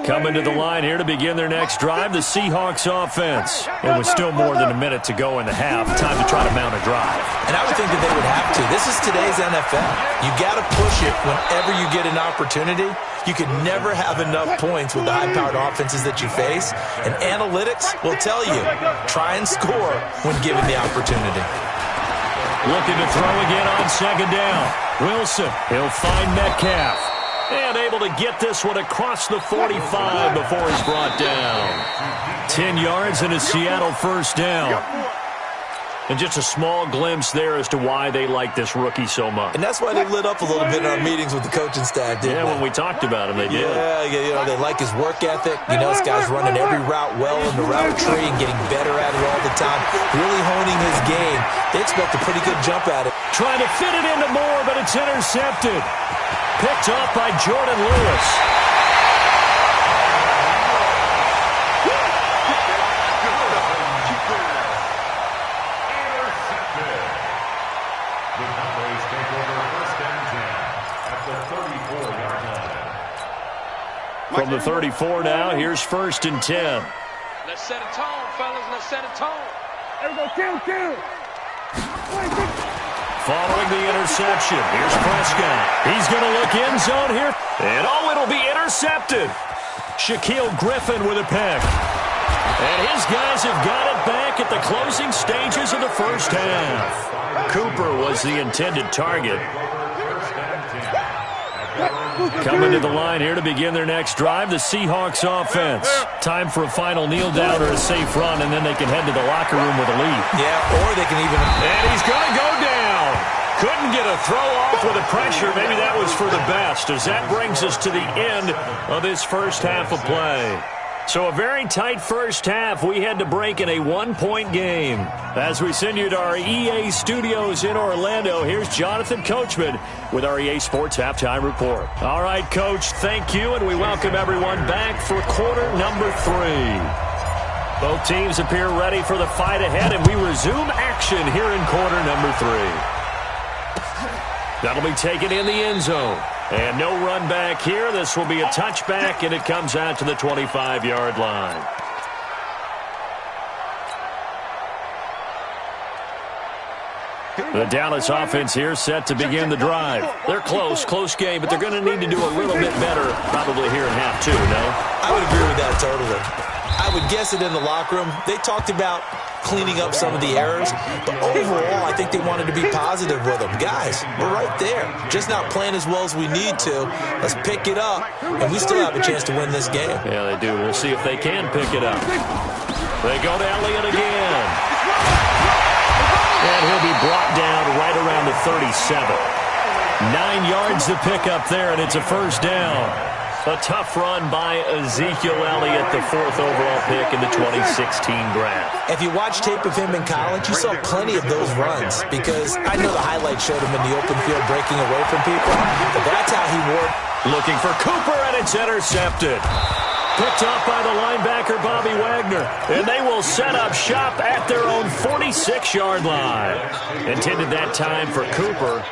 Coming to the line here to begin their next drive, the Seahawks offense. It was still more than a minute to go in the half. Time to try to mount a drive. And I would think that they would have to. This is today's NFL. You got to push it whenever you get an opportunity. You could never have enough points with the high-powered offenses that you face. And analytics will tell you, try and score when given the opportunity. Looking to throw again on second down. Wilson, he'll find Metcalf. And able to get this one across the 45 before he's brought down. 10 yards and a Seattle first down. And just a small glimpse there as to why they like this rookie so much. And that's why they lit up a little bit in our meetings with the coaching staff, didn't they? When we talked about him, they did. Yeah, they like his work ethic. This guy's running every route well in the route tree and getting better at it all the time, really honing his game. They expect a pretty good jump at it. Trying to fit it into Moore, but it's intercepted. Picked off by Jordan Lewis. From the 34 now, here's 1st and 10. Let's set a tone, fellas. Let's set a tone. There we go, kill. Following the interception, here's Prescott. He's going to look end zone here. And it'll be intercepted. Shaquille Griffin with a pick. And his guys have got it back at the closing stages of the first half. Cooper was the intended target. Coming to the line here to begin their next drive, the Seahawks offense. Time for a final kneel down or a safe run, and then they can head to the locker room with a lead. Yeah, or they can even... And he's going to go down. Couldn't get a throw off with the pressure. Maybe that was for the best, as that brings us to the end of this first half of play. So a very tight first half. We had to break in a one-point game. As we send you to our EA studios in Orlando, here's Jonathan Coachman with our EA Sports Halftime Report. All right, Coach, thank you, and we welcome everyone back for quarter number 3. Both teams appear ready for the fight ahead, and we resume action here in quarter number 3. That'll be taken in the end zone. And no run back here. This will be a touchback, and it comes out to the 25-yard line. The Dallas offense here set to begin the drive. They're close game, but they're going to need to do a little bit better probably here in half 2, no? I would agree with that totally. I would guess it in the locker room. They talked about cleaning up some of the errors, but overall, I think they wanted to be positive with them. Guys, we're right there. Just not playing as well as we need to. Let's pick it up, and we still have a chance to win this game. Yeah, they do. We'll see if they can pick it up. They go to Elliott again. And he'll be brought down right around the 37. 9 yards to pick up there, and it's a first down. A tough run by Ezekiel Elliott, the 4th overall pick in the 2016 draft. If you watch tape of him in college, you saw plenty of those runs, because I know the highlights showed him in the open field breaking away from people, but that's how he worked. Looking for Cooper, and it's intercepted. Picked off by the linebacker, Bobby Wagner. And they will set up shop at their own 46-yard line. Intended that time for Cooper.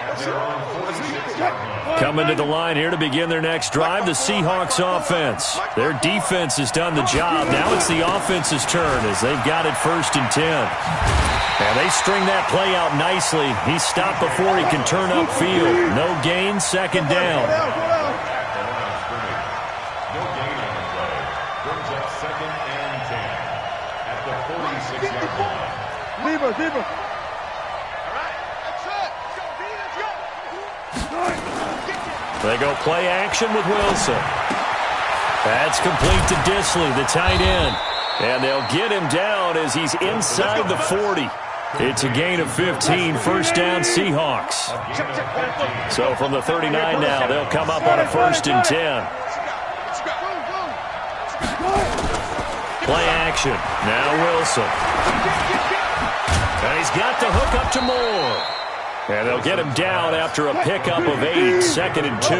Coming to the line here to begin their next drive, the Seahawks offense. Their defense has done the job. Now it's the offense's turn as they've got it 1st and 10. And they string that play out nicely. He stopped before he can turn upfield. No gain, 2nd down. Deeper. They go play action with Wilson. That's complete to Disley, the tight end. And they'll get him down as he's inside the 40. It's a gain of 15, 1st down Seahawks. So from the 39 now, they'll come up on a 1st and 10. Play action. Now Wilson. And he's got the hook up to Moore. And they'll get him down after a pickup of 8, 2nd and 2.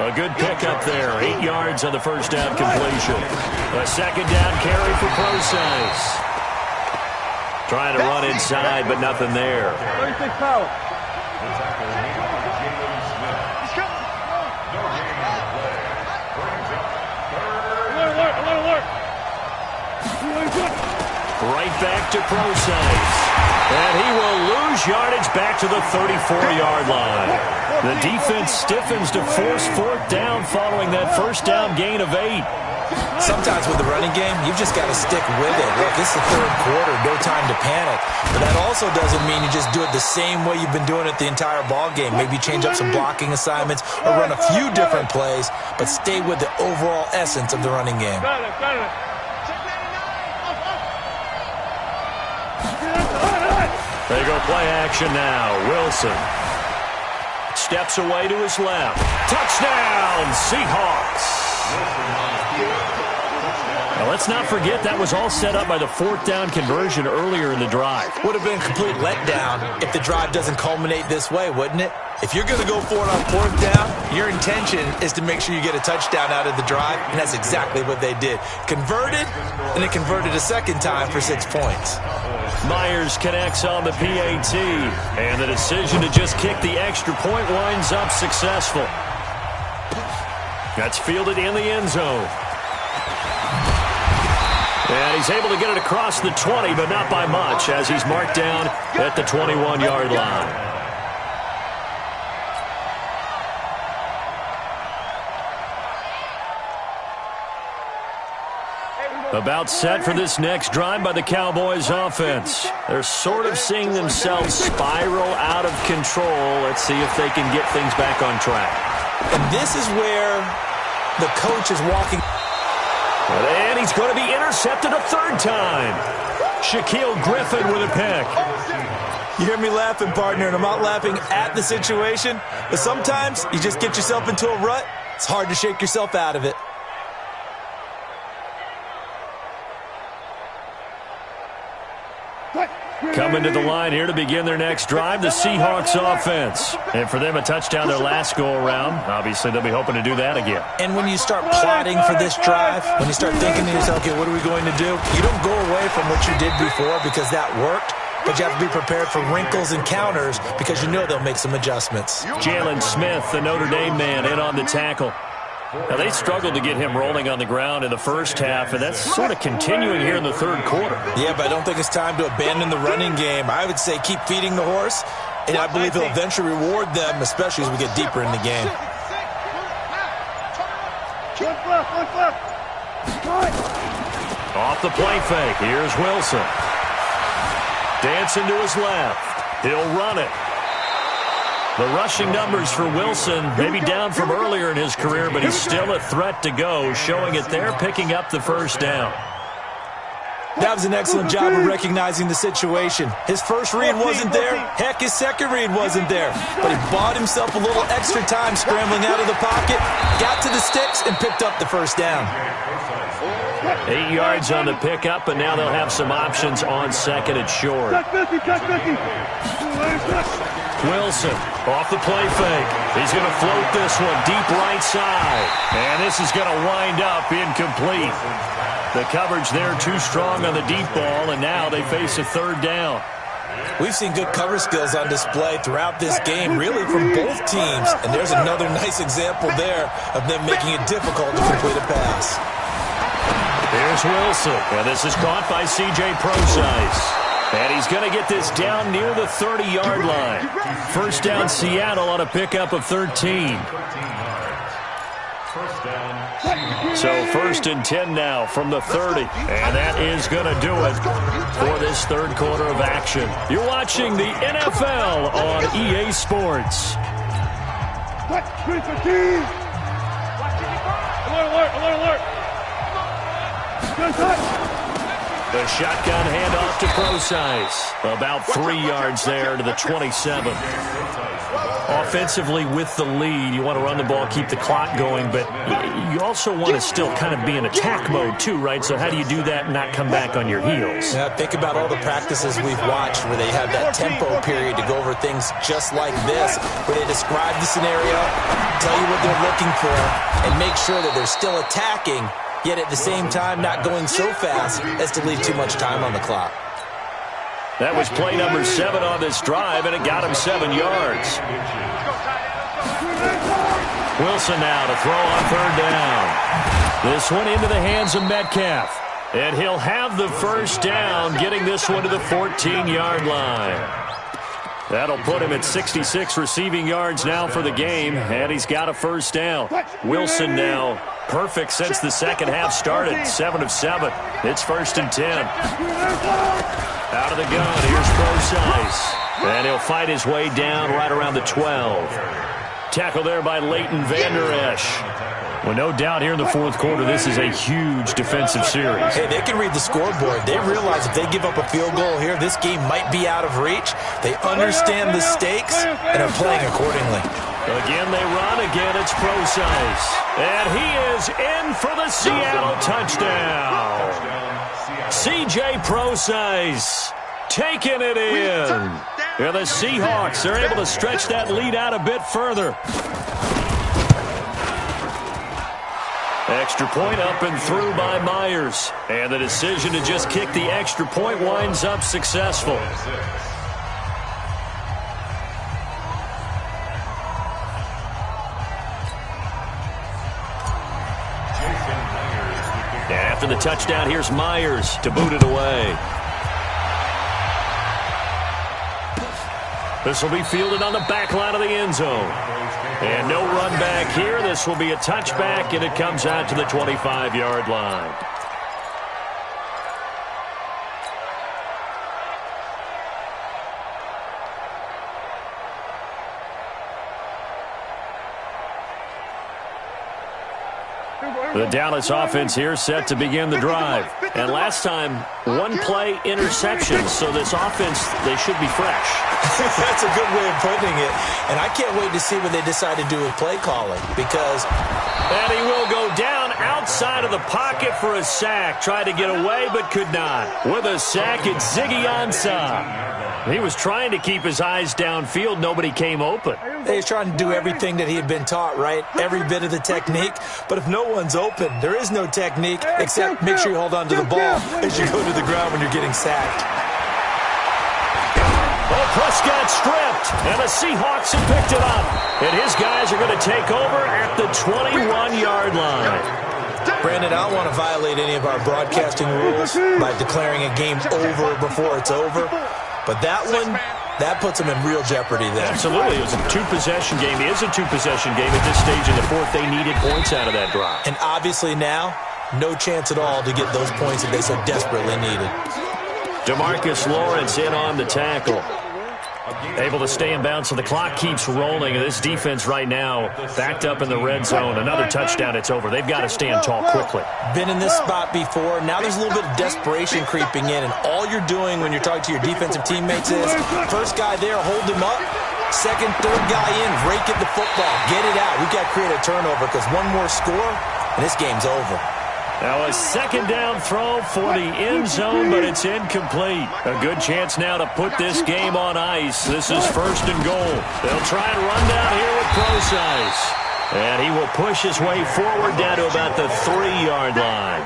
A good pickup there, 8 yards on the 1st down completion. A 2nd down carry for Procise. Trying to run inside, but nothing there. 36 power. Alert. Right back to Procise. And he will lose yardage back to the 34-yard line. The defense stiffens to force 4th down following that 1st down gain of 8. Sometimes with the running game, you've just got to stick with it. Look, it's the 3rd quarter, no time to panic. But that also doesn't mean you just do it the same way you've been doing it the entire ball game. Maybe change up some blocking assignments or run a few different plays, but stay with the overall essence of the running game. They go play action now. Wilson steps away to his left. Touchdown, Seahawks. Now, let's not forget that was all set up by the fourth down conversion earlier in the drive. Would have been a complete letdown if the drive doesn't culminate this way, wouldn't it? If you're going to go for it on fourth down, your intention is to make sure you get a touchdown out of the drive, and that's exactly what they did. Converted, and it converted a second time for 6 points. Myers connects on the PAT, and the decision to just kick the extra point winds up successful. That's fielded in the end zone. And he's able to get it across the 20, but not by much, as he's marked down at the 21-yard line. About set for this next drive by the Cowboys offense. They're sort of seeing themselves spiral out of control. Let's see if they can get things back on track. And this is where the coach is walking. And he's going to be intercepted a third time. Shaquille Griffin with a pick. You hear me laughing, partner, and I'm not laughing at the situation, but sometimes you just get yourself into a rut. It's hard to shake yourself out of it. Coming to the line here to begin their next drive, the Seahawks offense. And for them, a touchdown their last go-around. Obviously, they'll be hoping to do that again. And when you start plotting for this drive, when you start thinking to yourself, okay, what are we going to do? You don't go away from what you did before because that worked, but you have to be prepared for wrinkles and counters because you know they'll make some adjustments. Jalen Smith, the Notre Dame man, in on the tackle. Now, they struggled to get him rolling on the ground in the first half, and that's sort of continuing here in the third quarter. Yeah, but I don't think it's time to abandon the running game. I would say keep feeding the horse, and I believe he'll eventually reward them, especially as we get deeper in the game. Off the play fake, here's Wilson. Dancing to his left. He'll run it. The rushing numbers for Wilson maybe down from earlier in his career, but he's still a threat to go, showing it there, picking up the first down. That was an excellent job of recognizing the situation. His first read wasn't there. Heck, his second read wasn't there. But he bought himself a little extra time scrambling out of the pocket, got to the sticks, and picked up the first down. 8 yards on the pickup, and now they'll have some options on second and short. Wilson off the play fake. He's going to float this one deep right side. And this is going to wind up incomplete. The coverage there too strong on the deep ball, and now they face a third down. We've seen good cover skills on display throughout this game, really from both teams. And there's another nice example there of them making it difficult to complete a pass. Here's Wilson, and this is caught by C.J. Procise. And he's going to get this down near the 30-yard line. First down, Seattle on a pickup of 13. So first and 10 now from the 30. And that is going to do it for this third quarter of action. You're watching the NFL on EA Sports. Alert. The shotgun handoff to Procise. About 3 yards there to the 27. Offensively with the lead, you want to run the ball, keep the clock going, but you also want to still kind of be in attack mode too, right? So how do you do that and not come back on your heels? Yeah, think about all the practices we've watched where they have that tempo period to go over things just like this, where they describe the scenario, tell you what they're looking for, and make sure that they're still attacking, yet at the same time not going so fast as to leave too much time on the clock. That was play number 7 on this drive, and it got him 7 yards. Wilson now to throw on third down. This one into the hands of Metcalf. And he'll have the first down, getting this one to the 14-yard line. That'll put him at 66 receiving yards now for the game, and he's got a first down. Wilson now perfect since the second half started, 7 of 7. It's first and 10. Out of the gun, here's Procise. And he'll fight his way down right around the 12. Tackle there by Leighton Vander Esch. Well, no doubt here in the fourth quarter, this is a huge defensive series. Hey, they can read the scoreboard. They realize if they give up a field goal here, this game might be out of reach. They understand the stakes and are playing accordingly. Again, they run. Again, it's Procise. And he is in for the Seattle touchdown. C.J. Procise taking it in. And the Seahawks are able to stretch that lead out a bit further. Extra point up and through by Myers. And the decision to just kick the extra point winds up successful. After the touchdown, here's Myers to boot it away. This will be fielded on the back line of the end zone. And no run back here. This will be a touchback, and it comes out to the 25-yard line. The Dallas offense here set to begin the drive. And last time, one play interception. So this offense, they should be fresh. That's a good way of putting it. And I can't wait to see what they decide to do with play calling because... And he will go down outside of the pocket for a sack. Tried to get away but could not. With a sack, it's Ziggy Ansah. He was trying to keep his eyes downfield. Nobody came open. He's trying to do everything that he had been taught, right? Every bit of the technique. But if no one's open, there is no technique except make sure you hold on to the ball as you go to the ground when you're getting sacked. Well, Prescott stripped, and the Seahawks have picked it up. And his guys are going to take over at the 21-yard line. Brandon, I don't want to violate any of our broadcasting rules by declaring a game over before it's over. But that one, that puts them in real jeopardy there. Absolutely. It was a two-possession game. It is a two-possession game at this stage in the fourth. They needed points out of that drive. And obviously now, no chance at all to get those points that they so desperately needed. DeMarcus Lawrence in on the tackle. Able to stay in bounds, so the clock keeps rolling. And this defense right now backed up in the red zone. Another touchdown, it's over. They've got to stand tall quickly. Been in this spot before. Now there's a little bit of desperation creeping in. And all you're doing when you're talking to your defensive teammates is, first guy there, hold him up. Second, third guy in, rake at the football. Get it out. We've got to create a turnover because one more score, and this game's over. Now a second down throw for the end zone, but it's incomplete. A good chance now to put this game on ice. This is first and goal. They'll try and run down here with Procise. And he will push his way forward down to about the 3-yard line.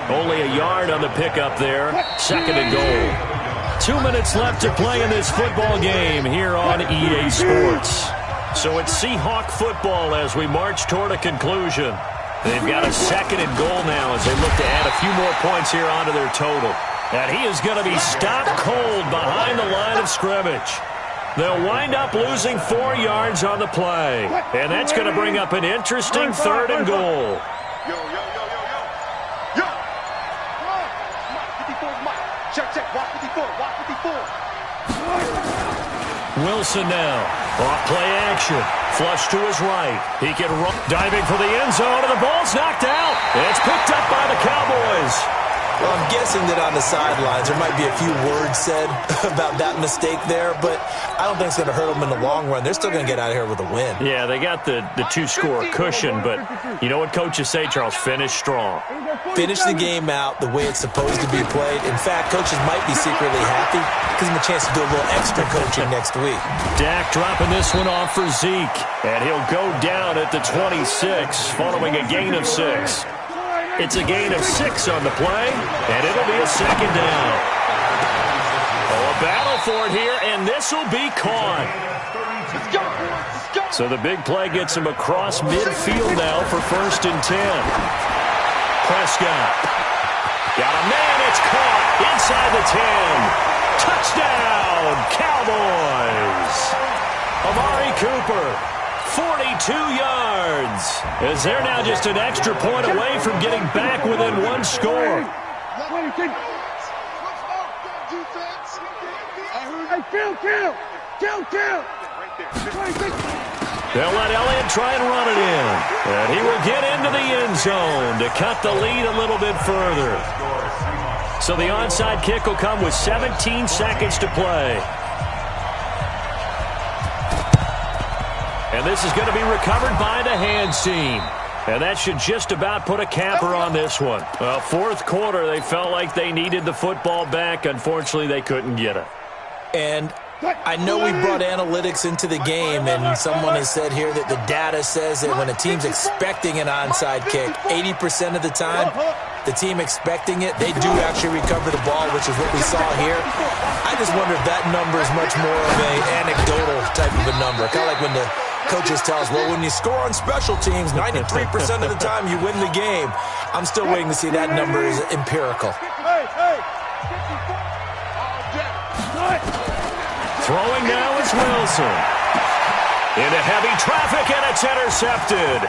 Only a yard on the pickup there. Second and goal. 2 minutes left to play in this football game here on EA Sports. So it's Seahawk football as we march toward a conclusion. They've got a second and goal now as they look to add a few more points here onto their total. And he is going to be stopped cold behind the line of scrimmage. They'll wind up losing 4 yards on the play. And that's going to bring up an interesting third and goal. Wilson now. Off play action. Flush to his right. He can run. Diving for the end zone, and the ball's knocked out. It's picked up by the Cowboys. Well, I'm guessing that on the sidelines there might be a few words said about that mistake there, but I don't think it's going to hurt them in the long run. They're still going to get out of here with a win. Yeah, they got the 2-score cushion, but you know what coaches say, Charles? Finish strong. Finish the game out the way it's supposed to be played. In fact, coaches might be secretly happy. Gives them a chance to do a little extra coaching next week. Dak dropping this one off for Zeke, and he'll go down at the 26 following a gain of 6. It's a gain of 6 on the play, and it'll be a second down. Oh, a battle for it here, and this will be caught. So the big play gets him across midfield now for first and 10. Prescott. Got a man, it's caught inside the 10. Touchdown, Cowboys. Amari Cooper. 42 yards. As they're now just an extra point away from getting back within 1 score. Hey, kill. They'll let Elliott try and run it in. And he will get into the end zone to cut the lead a little bit further. So the onside kick will come with 17 seconds to play. And this is going to be recovered by the hands team. And that should just about put a capper on this one. Fourth quarter, they felt like they needed the football back. Unfortunately, they couldn't get it. And I know we brought analytics into the game, and someone has said here that the data says that when a team's expecting an onside kick, 80% of the time, the team expecting it, they do actually recover the ball, which is what we saw here. I just wonder if that number is much more of an anecdotal type of a number. Kind of like when the coaches tell us, well, when you score on special teams, 93% of the time you win the game. I'm still waiting to see that number is empirical. Throwing now is Wilson. Into heavy traffic, and it's intercepted.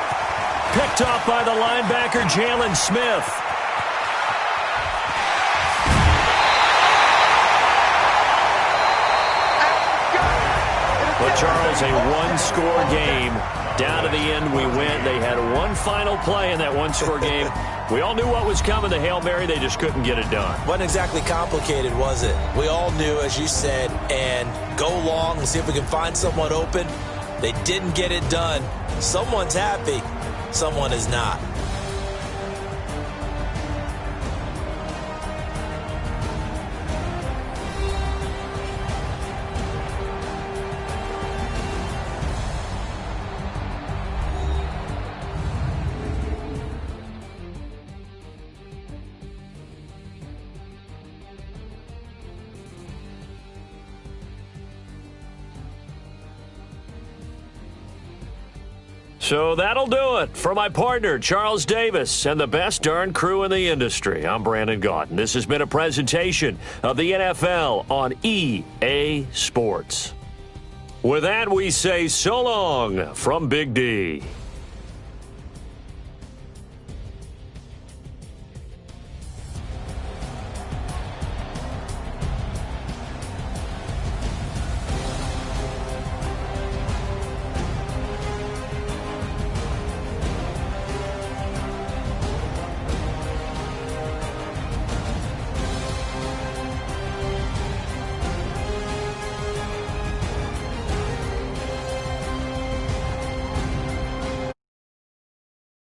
Picked off by the linebacker, Jalen Smith. But Charles, a one-score game. Down to the end, we win. They had one final play in that one-score game. We all knew what was coming, the Hail Mary. They just couldn't get it done. Wasn't exactly complicated, was it? We all knew, as you said, and go long and see if we can find someone open. They didn't get it done. Someone's happy. Someone is not. So that'll do it. For my partner, Charles Davis, and the best darn crew in the industry, I'm Brandon Gaudin. This has been a presentation of the NFL on EA Sports. With that, we say so long from Big D.